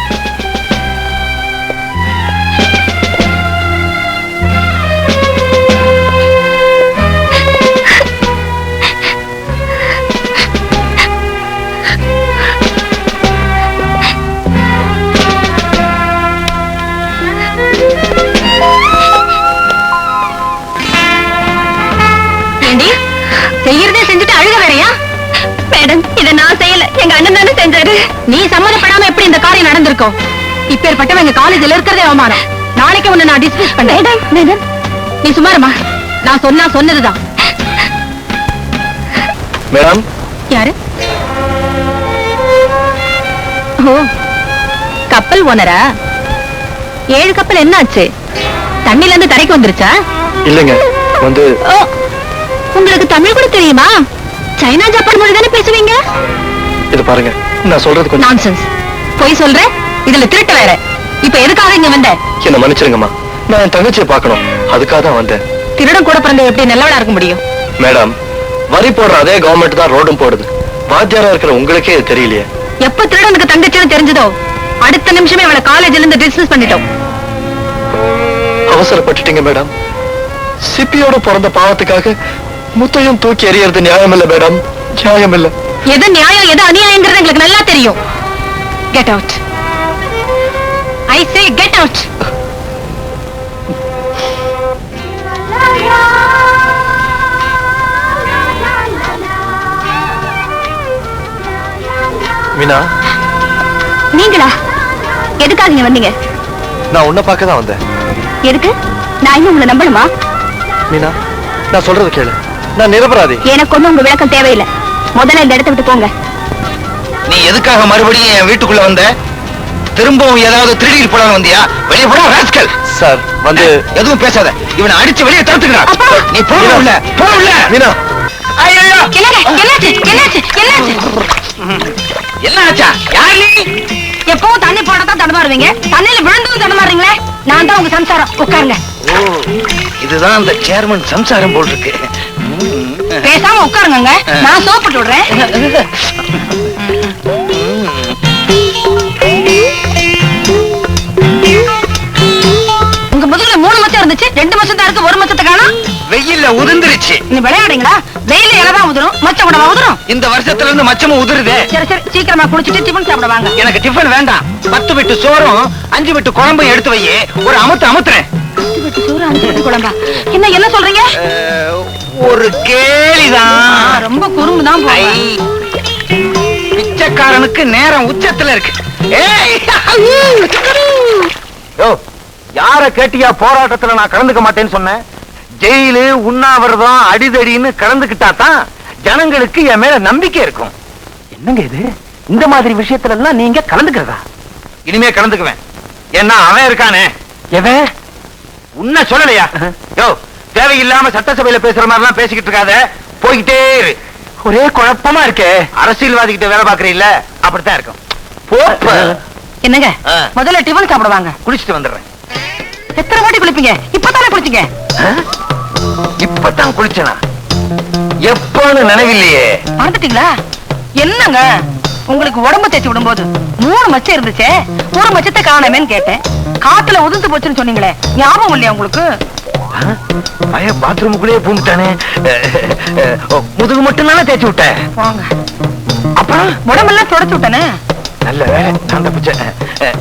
செய்யறதே செஞ்சுட்டு அழுக வேறையா? மேடம், இத நான் செய்யல, எங்க அண்ணன் தானே செஞ்சாரு. நீ சம்மதப்படாம எப்படி இந்த காரியம் நடந்திருக்கும்? இப்பேற்பட்டவன் எங்க காலேஜ்ல இருக்கிறதே அவமானம். நாளைக்கு உன்னை நான் டிஸ்மிஸ் பண்றேன். மேடம், நீ சும்மாருமா. நான் சொன்னதுதான். மேடம். யாரு? ஓ, கப்பல் ஓனரா? 7 கப்பல் என்ன ஆச்சு? தண்ணில இருந்து கரைக்கு வந்துருச்சா? இல்லங்க, வந்து ஓ, உங்களுக்கு தமிழ் கூட தெரியுமா? சைனா ஜப்பான் மொழி தானே பேசுவீங்க? இது பாருங்க, நான் சொல்றது கொஞ்சம் நான்சென்ஸ். பொய் சொல்ற, இதுல திருட்டு வேற. இப்ப எதுக்காக இங்க வந்த? என்ன மன்னிச்சிருங்கம்மா, நான் என் தங்கச்சியை பார்க்கணும், அதுக்காக தான் வந்தேன். திருடன் கூட பிறந்த எப்படி நல்லவளா இருக்க முடியும்? மேடம், வரி போடுற அதே கவர்மெண்ட் தான் ரோடும் போடுது. வாத்தியாரா இருக்கிற உங்களுக்கே இது தெரியலையே. எப்ப திருடனுக்கு தங்கச்சின்னு தெரிஞ்சதோ அடுத்த நிமிஷமே அவளை காலேஜ்ல இருந்து டிஸ்மிஸ் பண்ணிட்டோம். அவசரப்பட்டுட்டீங்க மேடம். சிப்பியோட பிறந்த பாவத்துக்காக முத்தையும் தூக்கி எறியறது நியாயம் இல்ல மேடம், நியாயம் இல்ல. எது நியாயம் எது அநியாயங்கிறது எங்களுக்கு நல்லா தெரியும். Get out. I say get out. Meena, நீங்களா? எதுக்காக இங்க வந்தீங்க? நான் உன்னை பார்க்க தான் வந்தேன். எதுக்கு? நான் இன்னும் உங்களை நம்பணுமா? மீனா, நான் சொல்றது கேளு, நான் நிரபராதி. எனக்கு ஒண்ணும் உங்க விளக்கம் தேவையில்லை. முதல்ல இந்த இடத்தை விட்டு போங்க. நீ எதுக்காக மறுபடியும் என் வீட்டுக்குள்ள வந்த? திரும்பவும் ஏதாவது திருடிட்டு போலான்னு வந்தியா? வெளியே போடா ராஸ்கல். சார், வந்து எதுவும் பேசாத, இவனை அடிச்சு வெளியே தடுத்துக்கிறான். அப்பா! நீ போகல போகல. மீனா, ஐயோ, என்னாச்சு? என்ன ஆச்சா? யார் நீ? எப்பவும் தண்ணி போடத்தான் தடுமாறுவீங்க, தண்ணியில விழுந்ததும் தடுமாறுறீங்களே. நான் தான் உங்க சம்சாரம். உட்காருங்க. ஓ, இதுதான் அந்த சேர்மன் சம்சாரம் போல் இருக்கு. பேசாம உட்காருங்க, நான் சோப்பிட்டு விடுறேன். உங்க முதுகுல 3 மச்சம் இருந்துச்சு, 2 மச்சம் தான் இருக்கு, 1 மச்சத்தை காணோம். வெயில்ல உதிர்ந்துருச்சு. நீ விளையாடுறீங்களா? வெயில இலதான் உதிரும், மச்சம் கூட உதிரும். இந்த வருஷத்துல இருந்து மச்சமும் உதிருதே. சரி சரி, சீக்கிரமா குளிச்சுட்டு டிஃபன் சாப்பிட வாங்க. எனக்கு டிஃபன் வேண்டாம். 10 விட்டு சோறும் 5 விட்டு குழம்பும் எடுத்து வை. ஒரு அமுத்துறேன். 10 விட்டு சோறு 5 விட்டு குழம்பா? என்ன சொல்றீங்க? ஒரு கேலிதான். ரொம்ப குறும்புதான் போங்க. பிச்சைக்காரனுக்கு நேரம் உச்சத்துல இருக்கு. யார கேட்டியா போராட்டத்துல நான் கலந்துக்க மாட்டேன்னு சொன்னேன்? ஜெயிலு, உண்ணாவிரதம், அடிதடின்னு கலந்துக்கிட்டா தான் ஜனங்களுக்கு என் மேல நம்பிக்கை இருக்கும். என்னங்க இது? இந்த மாதிரி விஷயத்துல எல்லாம் நீங்க கலந்துக்கிறதா? இனிமே கலந்துக்குவேன். ஏன்னா அவன் இருக்கானே. எவன்? உன்ன சொல்லலையா? யோ, தேவையில்லாம சட்டசபையில பேசுற மாதிரி எல்லாம் பேசிக்கிட்டு இருக்காத, போய்கிட்டே இரு. ஒரே குழப்பமா இருக்கே. அரசியல்வாதி கிட்ட வேலை பாக்குறீல்ல, அப்படித்தான் இருக்கும். என்னங்க, முதல்ல டிஃபன் சாப்பிட வாங்க. குளிச்சுட்டு வந்துடுறேன். எத்தனை வாட்டி குளிப்பீங்க? இப்பதானே குளிச்சீங்க. இப்பதான் குளிச்சனா? எப்பன்னு நினைவில்லையே. மறந்துட்டீங்களா? என்னங்க, உங்களுக்கு உடம்பு தேய்ச்சி விடும்போது 3 மச்சம் இருந்துச்சே, 1 மச்சத்தை காணமேன்னு கேட்டேன். காத்துல உதிர்ந்து போச்சுன்னு சொன்னீங்களே, ஞாபகம் இல்லையா உங்களுக்கு? பய பாத்ரூமுக்குள்ளே பூந்துட்டானே. முதுகு மட்டும் தானே தேய்ச்சி விட்டேன். வாங்க. அப்புறம் உடம்பெல்லாம் தொடச்சு விட்டானே. நல்ல வேலை, நான் தப்பிச்சேன்.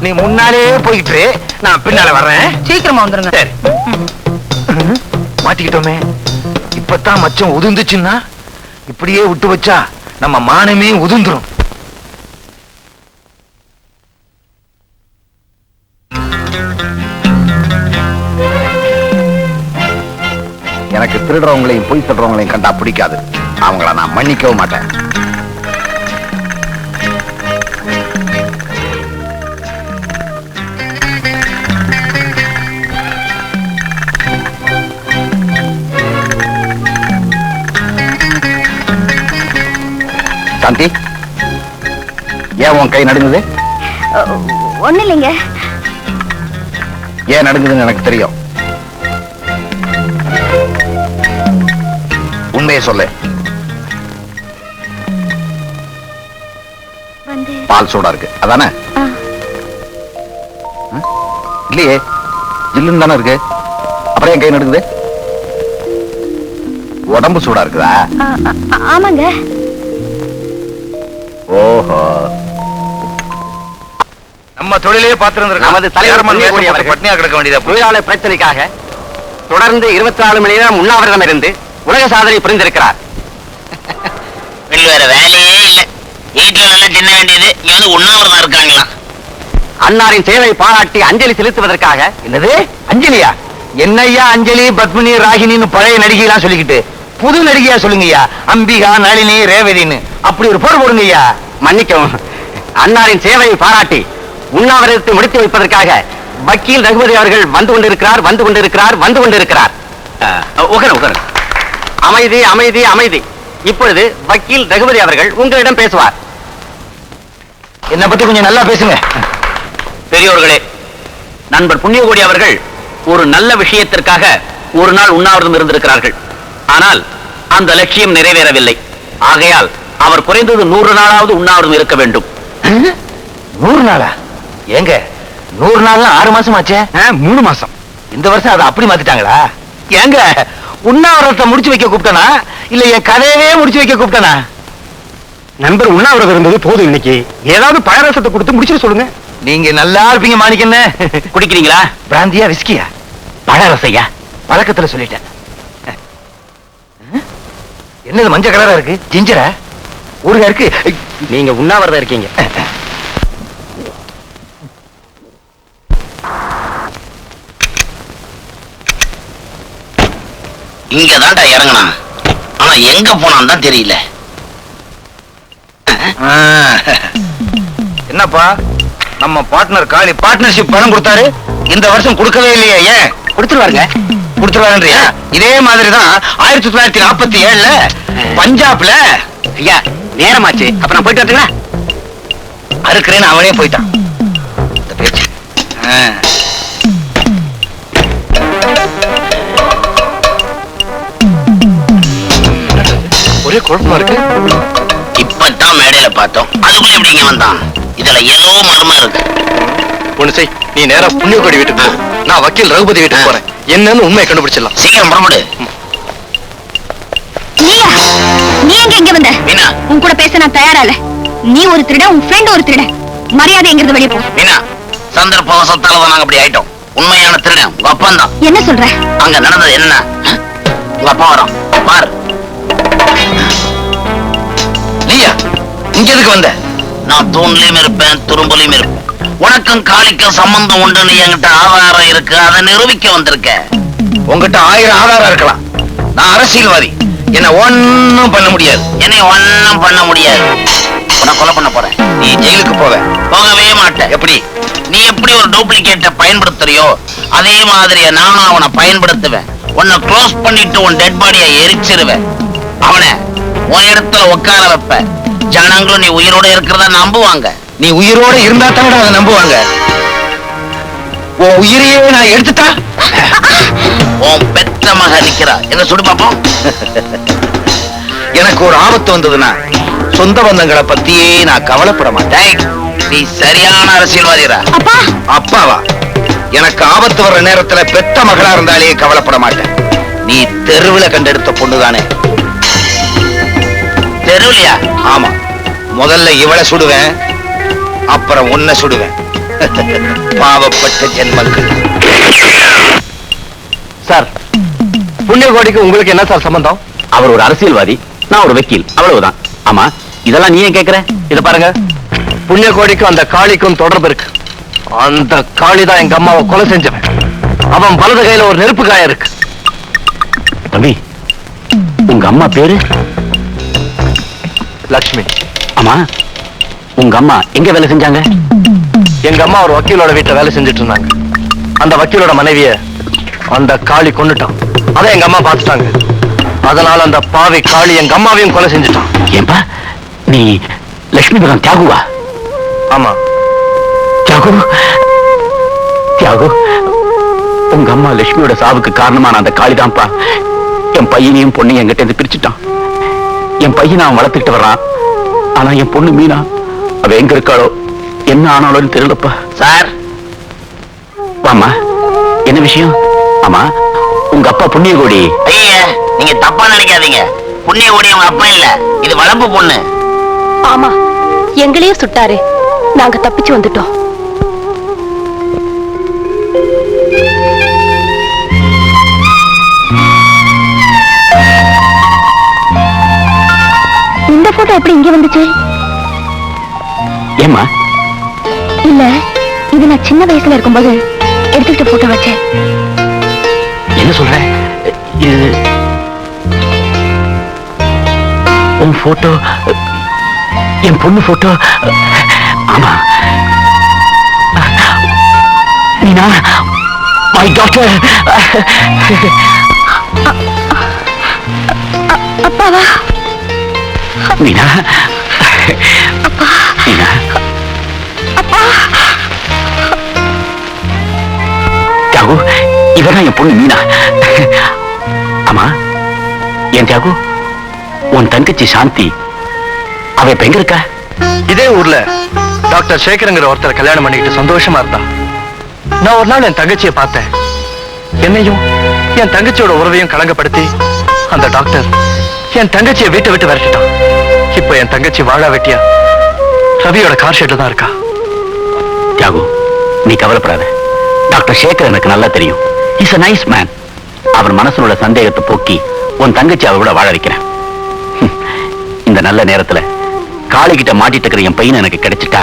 நீ முன்னாலே போயிட்டு, நான் பின்னால வர்றேன். சீக்கிரமா வந்துருங்க. சரி. மாட்டிக்கிட்டோமே. இப்பதான் மச்சம் உதிர்ந்துச்சுன்னா இப்படியே விட்டு வச்சா நம்ம மானமே உதிர்ந்துரும். எனக்கு திருடுறவங்களையும் பொய் சொல்றவங்களையும் கண்டா பிடிக்காது. அவங்கள நான் மன்னிக்கவும் மாட்டேன். சாந்தி, ஏன் உன் கை நடுங்குது? ஒண்ணு இல்லைங்க. ஏன் நடுங்குதுன்னு எனக்கு தெரியும். உண்மையை சொல்லு. பால் சூடா இருக்கு அதானே? இல்லையே, ஜில்லுன்னு தானே இருக்கு. அப்புறம் என் கை நடுங்குது? உடம்பு சூடா இருக்குதா? ஆமாங்க. ஓஹோ, நம்ம தொழிலே பார்த்திருந்திருக்கோம். நமது தலைவர் பட்னியா கிடக்க வேண்டியது. தொழிலாளர் பிரச்சனைக்காக தொடர்ந்து 24 மணி நேரம் உண்ணாவிரதம் இருந்து உலக சாதனை புரிந்திருக்கிறார். இவங்களுக்கு வேற வேலையே இல்ல. வீட்டுல நல்லா தின்ன வேண்டியது, இங்க வந்து உண்ணாவிரதம் இருக்காங்களா? அன்னாரின் சேவை பாராட்டி அஞ்சலி செலுத்துவதற்காக. என்னது அஞ்சலியா? என்னையா அஞ்சலி, பத்மினி, ராகினின்னு பழைய நடிகைலாம் சொல்லிக்கிட்டு புது நடிகையா சொல்லுங்கய்யா. அம்பிகா, நளினி, ரேவதின்னு அப்படி ஒரு போர் போடுங்கய்யா. மன்னிக்கவும், அன்னாரின் சேவையை பாராட்டி உண்ணாவிரதத்தை முடித்து வைப்பதற்காக வக்கீல் ரகுபதி அவர்கள் வந்து கொண்டிருக்கிறார். உகர அமைதி அமைதி அமைதி. இப்பொழுது வக்கீல் ரகுபதி அவர்கள் உங்களிடம் பேசுவார். என்ன பத்தி கொஞ்சம் நல்லா பேசுங்க. பெரியோர்களே, நண்பர் புண்ணியகோடி அவர்கள் ஒரு நல்ல விஷயத்திற்காக ஒரு நாள் உண்ணாவிரதம் இருந்திருக்கிறார்கள். ஆனால் அந்த லட்சியம் நிறைவேறவில்லை. ஆகையால் அவர் குறைந்தது 100 நாளாவது உண்ணாவிரதம் இருக்க வேண்டும். 100 நாளா? ஏங்க 100 நாள் 6 மாசம் ஆச்சே. 3 மாசம். இந்த வருஷம் அதை அப்படி மாத்திட்டாங்களா? ஏங்க உண்ணாவிரதத்தை முடிச்சு வைக்க கூப்பிட்டனா இல்ல என் கதையவே முடிச்சு வைக்க கூப்பிட்டனா? நண்பர் உண்ணாவிரதம் இருந்தது போதும். இன்னைக்கு ஏதாவது பழரசத்தை கொடுத்து முடிச்சுட்டு சொல்லுங்க. நீங்க நல்லா இருப்பீங்க மாணிக்கண்ணே. குடிக்கிறீங்களா? பிராந்தியா, விஸ்கியா? பழரசையா? பழக்கத்துல சொல்லிட்டேன். என்னது மஞ்சள் கலரா இருக்கு? ஜிஞ்சரா? ஊருகா இருக்கு. நீங்க உண்ணாவிரதம் இருக்கீங்க. இங்க தான்டா இறங்கினா, ஆனா எங்க போனான்னு தான் தெரியல. என்னப்பா நம்ம பார்ட்னர் காளி பார்ட்னர்ஷிப் பணம் கொடுத்தாரு, இந்த வருஷம் கொடுக்கவே இல்லையா? ஏன்? கொடுத்துருவாருன்றியா? இதே மாதிரிதான் 1947ல பஞ்சாப்ல. ஐயா நேரமாச்சு, அப்ப நான் போயிட்டு வரட்டுங்களா? அறுக்கிறேன்னு அவனே போயிட்டான். இந்த பேச்சு ஒரே குழப்பமா இருக்கு. இப்பதான் மேடையில பார்த்தோம், அதுக்குள்ள எப்படி இங்க வந்தான்? இதுல ஏதோ மர்மம் இருக்கு. ஒண்ணு செய், நீ நேரா புண்ணியகோடி வீட்டுக்கு போ, நான் வக்கீல் ரகுபதி வீட்டுக்கு போறேன். என்னன்னு உண்மையை கண்டுபிடிச்சிடலாம். சீக்கிரம் புறப்படு. நீ எங்க இங்க வந்த? மீனா, உன் கூட பேச நான் தயாரா இல்ல. நீ ஒரு திருட, உன் ஃப்ரெண்ட் ஒரு திருட. மரியாதை எங்கிறது வெளியே போ. மீனா, சந்தர்ப்பவசத்தால தான் நாங்க அப்படி ஆயிட்டோம். உண்மையான திருடன் உங்க அப்பன் தான். என்ன சொல்ற? அங்க நடந்தது என்ன? உங்க அப்பா வரோம் பார். நீயா இங்க எதுக்கு வந்த? நான் தூண்லயும் இருப்பேன், துரும்புலயும் இருப்பேன். உனக்கும் காளிக்கும் சம்பந்தம் உண்டுன்னு என்கிட்ட ஆதாரம் இருக்கு, அதை நிரூபிக்க வந்திருக்கேன். உங்ககிட்ட 1000 ஆதாரம் இருக்கலாம். நான் அரசியல்வாதி, என்ன ஒண்ணும் பண்ண முடியாது. என்னை ஒண்ணும் பண்ண முடியாது. உன்னை கொலை பண்ண போறேன். நீ ஜெயிலுக்கு போவ. போகவே மாட்டேன். எப்படி? நீ எப்படி ஒரு டூப்ளிகேட்டை பயன்படுத்துறியோ அதே மாதிரியே நானும் அவனை பயன்படுத்துவேன். உன்னை க்ளோஸ் பண்ணிட்டு உன் டெட் பாடியை எரிச்சிருவேன். அவனை உன் இடத்துல உட்கார வைப்ப. ஜனங்களும் நீ உயிரோட இருக்கிறதா நம்புவாங்க. நீ உயிரோட இருந்தா தானே அதை நம்புவாங்க. உன் உயிரையே நான் எடுத்துட்டா உன் பெத்த மக நிக்கிறா. என்ன சுடு பாப்போம். எனக்கு ஒரு ஆபத்து வந்ததுன்னா சொந்த பந்தங்களை பத்தியே நான் கவலைப்பட மாட்டேன். நீ சரியான அரசியல்வாதிரா. அப்பா, அப்பாவா? எனக்கு ஆபத்து வர்ற நேரத்துல பெத்த மகளா இருந்தாலே கவலைப்பட மாட்டேன். நீ தெருவுல கண்டெடுத்த பொண்ணுதானே? தெருவிலையா? ஆமா. முதல்ல இவளை சுடுவேன், அப்புறம் உன்னை சுடுவேன். பாவப்பட்ட ஜென்மங்கள். சார், புண்ணியகோடிக்கு உங்களுக்கு என்ன சார் சம்பந்தம்? அவர் ஒரு அரசியல்வாதி, நான் ஒரு வக்கீல், அவ்வளவுதான். ஆமா, இதெல்லாம் நீ ஏன் கேக்குற? இத பாருங்க, புண்ணியகோடிக்கும் அந்த காளிக்கும் தொடர்பு இருக்கு. அந்த காளி தான் எங்க அம்மாவை கொலை செஞ்சவன். அவன் வலது கையில ஒரு நெருப்பு காயம் இருக்கு. தம்பி, உங்க அம்மா பேரு? லட்சுமி. ஆமா, உங்க அம்மா எங்க வேலை செஞ்சாங்க? எங்க அம்மா ஒரு வக்கீலோட வீட்டுல வேலை செஞ்சுட்டு இருந்தாங்க. அந்த வக்கீலோட மனைவிய அந்த காளி கொன்னுட்டான். அதை எங்க அம்மா பார்த்துட்டாங்க. அதனால அந்த பாவி காளி எங்க அம்மாவையும் கொலை செஞ்சுட்டான். ஏன்பா, நீ லட்சுமி பகவான் தியாகுவா? ஆமா, தியாகு. தியாகு, உங்க அம்மா லட்சுமியோட சாவுக்கு காரணமான அந்த காளிதான்ப்பா என் பையனையும் பொண்ணையும் என்கிட்ட இருந்து பிரிச்சுட்டான். என் பையனை அவன் வளர்த்துக்கிட்டு வர்றான். ஆனா என் பொண்ணு மீனா, அவ எங்க இருக்காளோ என்ன ஆனாலும் தெரியலப்பா. சார், வாமா, என்ன விஷயம்? ஆமா, உங்க அப்பா புண்ணியகோடி. ஐயா, நீங்க தப்பா நினைக்காதீங்க. புண்ணியகோடி உங்க அப்பா இல்ல, இது வளர்ப்பு பொண்ணு. ஆமா, எங்களையும் சுட்டாரு. நாங்க தப்பிச்சு வந்துட்டோம். இந்த போட்டோ எப்படி இங்க வந்துச்சு? ஏமா? இல்ல, இது நான் சின்ன வயசுல இருக்கும்போது எடுத்துக்கிட்ட போட்டோ வச்சேன். என்ன சொல்ற? இது உன் போட்டோ, என் பொண்ணு போட்டோ? ஆமா, மீனா, மை டாக்டர். அப்பாவா? மீனா, மீனா, தியாகு, இவதான் என் பொண்ணு மீனா. ஆமா, என் தியாகு, உன் தங்கச்சி சாந்தி அவ இப்ப எங்க இருக்கா? இதே ஊர்ல டாக்டர் சேகருங்கிற ஒருத்தர் கல்யாணம் பண்ணிக்கிட்டு சந்தோஷமா இருந்தா. நான் ஒரு நாள் என் தங்கச்சியை பார்த்தேன். என்னையும் என் தங்கச்சியோட உறவையும் களங்கப்படுத்தி அந்த டாக்டர் என் தங்கச்சியை வீட்டை விட்டு விரட்டிட்டான். இப்ப என் தங்கச்சி வாழா வெட்டியா ரவியோட கார் ஷெட்ல தான் இருக்கா. தியாகு, நீ கவலைப்படாத. டாக்டர் சேகர் எனக்கு நல்லா தெரியும். Is a nice man. அவர் மனசுல உள்ள சந்தேகத்தை போக்கி உன் தங்கச்சி அவ கூட வாழ வைக்கிறேன். இந்த நல்ல நேரத்துல காளிகிட்ட மாட்டிட்டு இருக்கிற என் பையன் எனக்கு கிடைச்சிட்டா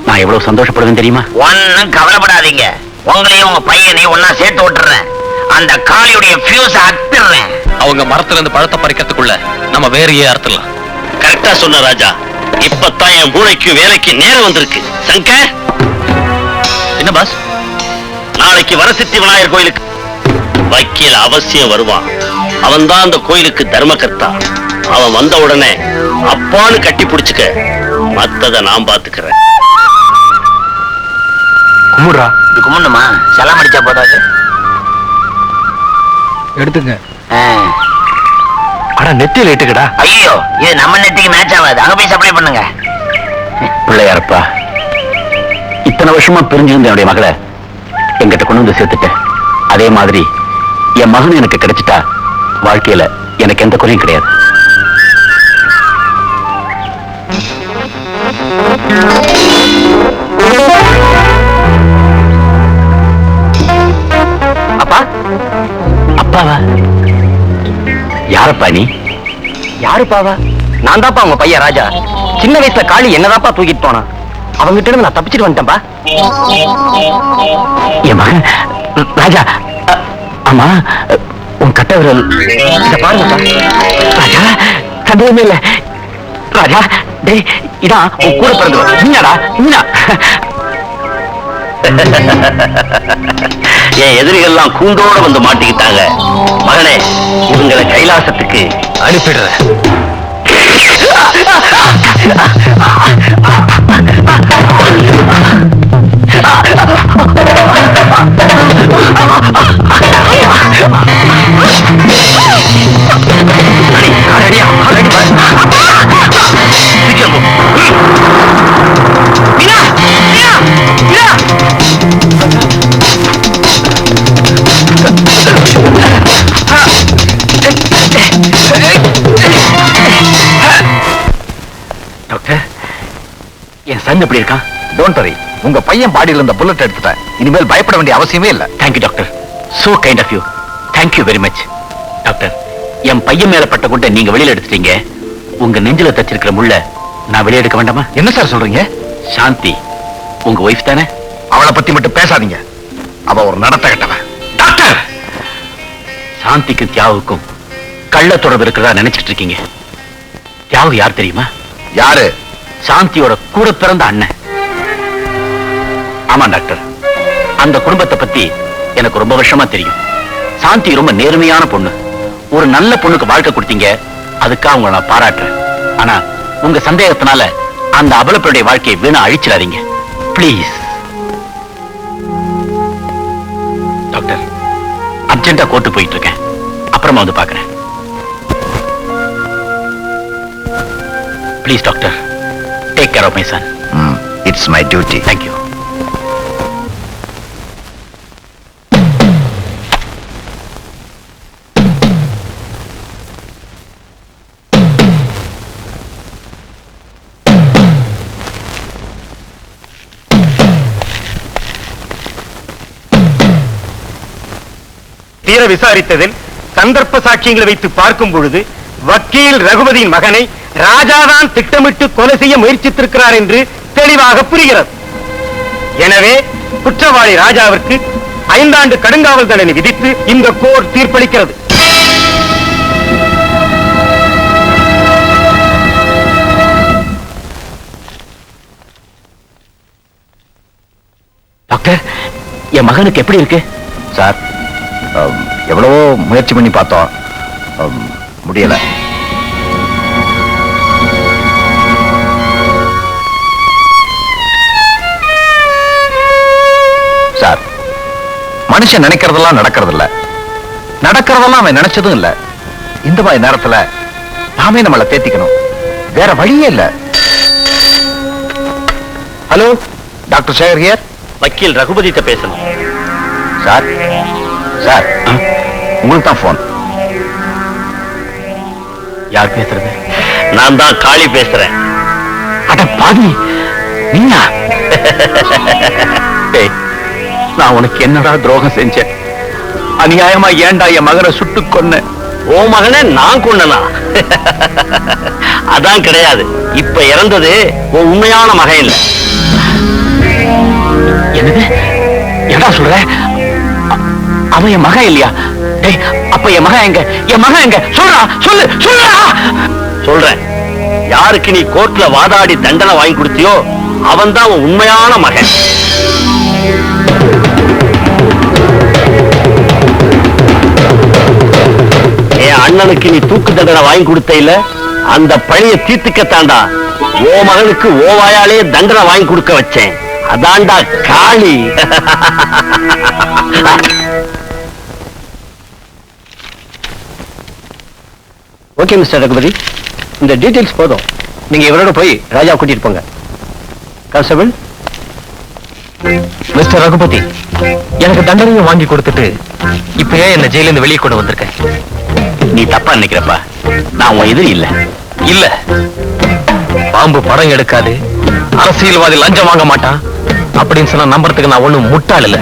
நான் எவ்வளவு சந்தோஷப்படுவேன் தெரியுமா? ஒன்னும் கவலைப்படாதீங்க. உங்களையும் உங்க பையனையும் ஒன்னா சேர்த்து விட்டுறேன். அந்த காளியுடைய ஃபியூஸ் அறுத்துறேன். அவங்க மரத்துல இருந்து பழத்தை பறிக்கிறதுக்குள்ள நம்ம வேறையே அறுத்துடலாம். கரெக்டா சொன்ன ராஜா. இப்பதான் என் மூளைக்கு வேலைக்கு நேரம் வந்திருக்கு. சங்கர், என்ன பாஸ்? நாளைக்கு வரசித்தி விநாயகர் கோயிலுக்கு வக்கீல் அவசியம் வருவான். அவன் தான் அந்த கோயிலுக்கு தர்மகர்த்தா. அவன் வந்த உடனே அப்பான்னு கட்டி பிடிச்சுக்க, மத்தத நான் பாத்துக்கிறேன். கும்பிடுறா. இது கும்பிடணுமா? செல்லாம் அடிச்சா போதாது. எடுத்துங்க. ஆனா நெத்தியில இட்டுக்கடா. ஐயோ, இது நம்ம நெத்திக்கு மேட்ச் ஆகாது. அங்க போய் சப்ளை பண்ணுங்க. பிள்ளையாரப்பா, இத்தனை வருஷமா பிரிஞ்சிருந்த என்னுடைய மகளை என்கிட்ட கொண்டு வந்து சேர்த்துட்டேன். அதே மாதிரி என் மகன் எனக்கு கிடைச்சிட்டா வாழ்க்கையில எனக்கு எந்த குறையும் கிடையாது. அப்பா, அப்பாவா? யாரப்பா நீ? யாருப்பாவா? நான் தான்ப்பா உங்க பையன் ராஜா. சின்ன வயசுல காளி என்னதான்ப்பா தூக்கிட்டு போனான். அவங்கிட்ட இருந்து நான் தப்பிச்சிட்டு வந்துட்டேன்ப்பா. என் மகன் ராஜா. ஆமா, உன் கட்ட விரல் இத பாருங்கப்பா. ராஜா, சந்தேகமே இல்ல. ராஜா, டேய், இதான் உன் கூட பிறந்தவன். மீனாடா, மீனா. என் எதிரிகள்லாம் கூண்டோட வந்து மாட்டிக்கிட்டாங்க. மகனே, இவங்களை கைலாசத்துக்கு அனுப்பிடுறேன். டாக்டர், என் சன் எப்படி இருக்கான்? டோன்ட் வரி, உங்க பையன் பாடியில இருந்த புல்லட் எடுத்துட்டேன். இனிமேல் பயப்பட வேண்டிய அவசியமே இல்ல. Thank you doctor, so kind of you. Thank you very much. Doctor, என் பையன் மேல பட்ட குண்டை நீங்க வெளியில எடுத்துட்டீங்க. உங்க நெஞ்சில தச்சிருக்கிற முள்ள நான் வெளியே எடுக்க வேண்டாமா? என்ன சார் சொல்றீங்க? சாந்தி உங்க ஒய்ஃப் தானே? அவளை பத்தி மட்டும் பேசாதீங்க. அவ ஒரு நடத்த கட்டவன். டாக்டர், சாந்திக்கும் தியாவுக்கும் கள்ள தொடர்பு இருக்கிறதா நினைச்சிட்டு இருக்கீங்க. தியாகு யார் தெரியுமா? யாரு? சாந்தியோட கூட பிறந்த அண்ணன். ஆமா டாக்டர், அந்த குடும்பத்தை பத்தி எனக்கு ரொம்ப வருஷமா தெரியும். சாந்தி ரொம்ப நேர்மையான பொண்ணு. ஒரு நல்ல பொண்ணுக்கு வாழ்க்கை கொடுத்தீங்க, அதுக்காக உங்களை நான் பாராட்டுறேன். ஆனா உங்க சந்தேகத்தினால அந்த அபலப்பனுடைய வாழ்க்கையை வீணா அழிச்சிடாதீங்க ப்ளீஸ். டாக்டர், அர்ஜென்ட்டா கோர்ட்டு போயிட்டு இருக்கேன். அப்புறமா வந்து பார்க்கறேன். Please doctor, take care of my son. It's my duty. Thank you. தீர விசாரித்ததில் சந்தர்ப்ப சாட்சியங்களை வைத்து பார்க்கும் பொழுது வக்கீல் ரகுபதியின் மகனை ராஜாதான் திட்டமிட்டு கொலை செய்ய முயற்சித்திருக்கிறார் என்று தெளிவாக புரிகிறது. எனவே குற்றவாளி ராஜாவிற்கு 5 ஆண்டு கடுங்காவல் தண்டனை விதித்து இந்த கோர்ட் தீர்ப்பளிக்கிறது. டாக்டர், என் மகனுக்கு எப்படி இருக்கு? சார், எவ்வளவோ முயற்சி பண்ணி பார்த்தோம், முடியல. சார், மனுஷன் நினைக்கிறதெல்லாம் நடக்கிறதில்ல, நடக்கிறதெல்லாம் அவன் நினைச்சதும் இல்ல. இந்த மாதிரி நேரத்துல நாமே நம்மளை தேத்திக்கணும், வேற வழியே இல்ல. Hello, doctor Sekar here. வக்கீல் ரகுபதிட்ட பேசணும். சார், சார், உங்களுக்கு தான் போன். யார் பேசுறது? நான் தான் காளி பேசுறேன். அட பாவி, நீயா? டேய், நான் உனக்கு என்னடா துரோகம் செஞ்சேன்? அநியாயமா ஏன்டா என் மகனை சுட்டு கொன்ன? ஓ மகனை நான் கொண்டனா? அதான் கிடையாது. இப்ப இறந்தது உன் உண்மையான மகன் இல்ல. என்னது? என்ன சொல்ற? அவன் என் மகன் இல்லையா? டேய், அப்ப என் மகன் எங்க? என் மகன் எங்க? சொல்றா, சொல்லு, சொல்றா. சொல்றேன். யாருக்கு நீ கோர்ட்ல வாதாடி தண்டனை வாங்கி கொடுத்தியோ அவன் தான் உன் உண்மையான மகன். என் அண்ணனுக்கு நீ தூக்கு தண்டனை வாங்கி கொடுத்த இல்ல, அந்த பழிய தீர்த்துக்கத்தாண்டா ஓ மகனுக்கு ஓவாயாலே தண்டனை வாங்கி கொடுக்க வச்சேன். அதாண்டா காளி. ஓகே மிஸ்டர் ரகுபதி, இந்த டீடைல்ஸ் போதும். நீங்க இவரோட போய் ராஜா கூட்டிட்டு போங்க. கான்ஸ்டபிள். மிஸ்டர் ரகுபதி, எனக்கு தண்டனையை வாங்கி கொடுத்துட்டு இப்ப ஏன் என்ன ஜெயில இருந்து வெளியே கொண்டு வந்திருக்க? நீ தப்பா நினைக்கிறப்பா, நான் உன் எதிரி இல்ல. இல்ல, பாம்பு படம் எடுக்காது, அரசியல்வாதி லஞ்சம் வாங்க மாட்டான் அப்படின்னு சொன்னா நம்புறதுக்கு நான் ஒண்ணும் முட்டாள் இல்ல.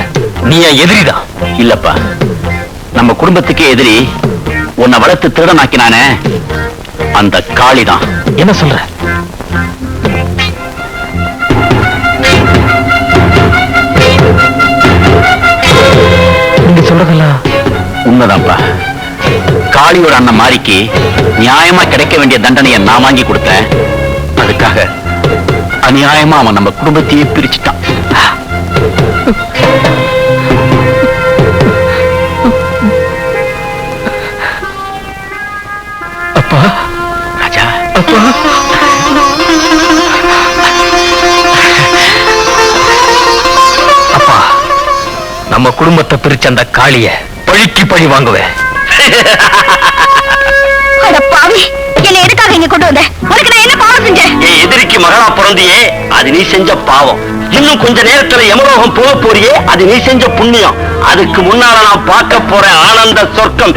நீ என் எதிரிதான். இல்லப்பா, நம்ம குடும்பத்துக்கே எதிரி உன்னை வளர்த்து திருடனாக்கினானே அந்த காளிதான். என்ன சொல்ற? நீங்க சொல்றதெல்லாம் உண்மைதான்ப்பா. காளியோட அண்ணன் மாரிக்கு நியாயமா கிடைக்க வேண்டிய தண்டனையை நான் வாங்கி கொடுத்தேன். அதுக்காக அநியாயமா அவன் நம்ம குடும்பத்தையே பிரிச்சுட்டான். அப்பா, ராஜா, அப்பா, அப்பா, நம்ம குடும்பத்தை பிரிச்ச அந்த காளிய பழிக்கு பழி வாங்குவேன். அட பாவி, என்னை எதுக்காக இங்க கொண்டு வந்த? உனக்கு நான் என்ன பாவம் செஞ்சேன்? என் எதிரிக்கு மகளா பிறந்தியே, அது நீ செஞ்ச பாவம். இன்னும் கொஞ்ச நேரத்துல யமலோகம் போக போறியே, அது நீ செஞ்ச புண்ணியம். அதுக்கு முன்னால நான் பார்க்க போறேன் ஆனந்த சொர்க்கம்.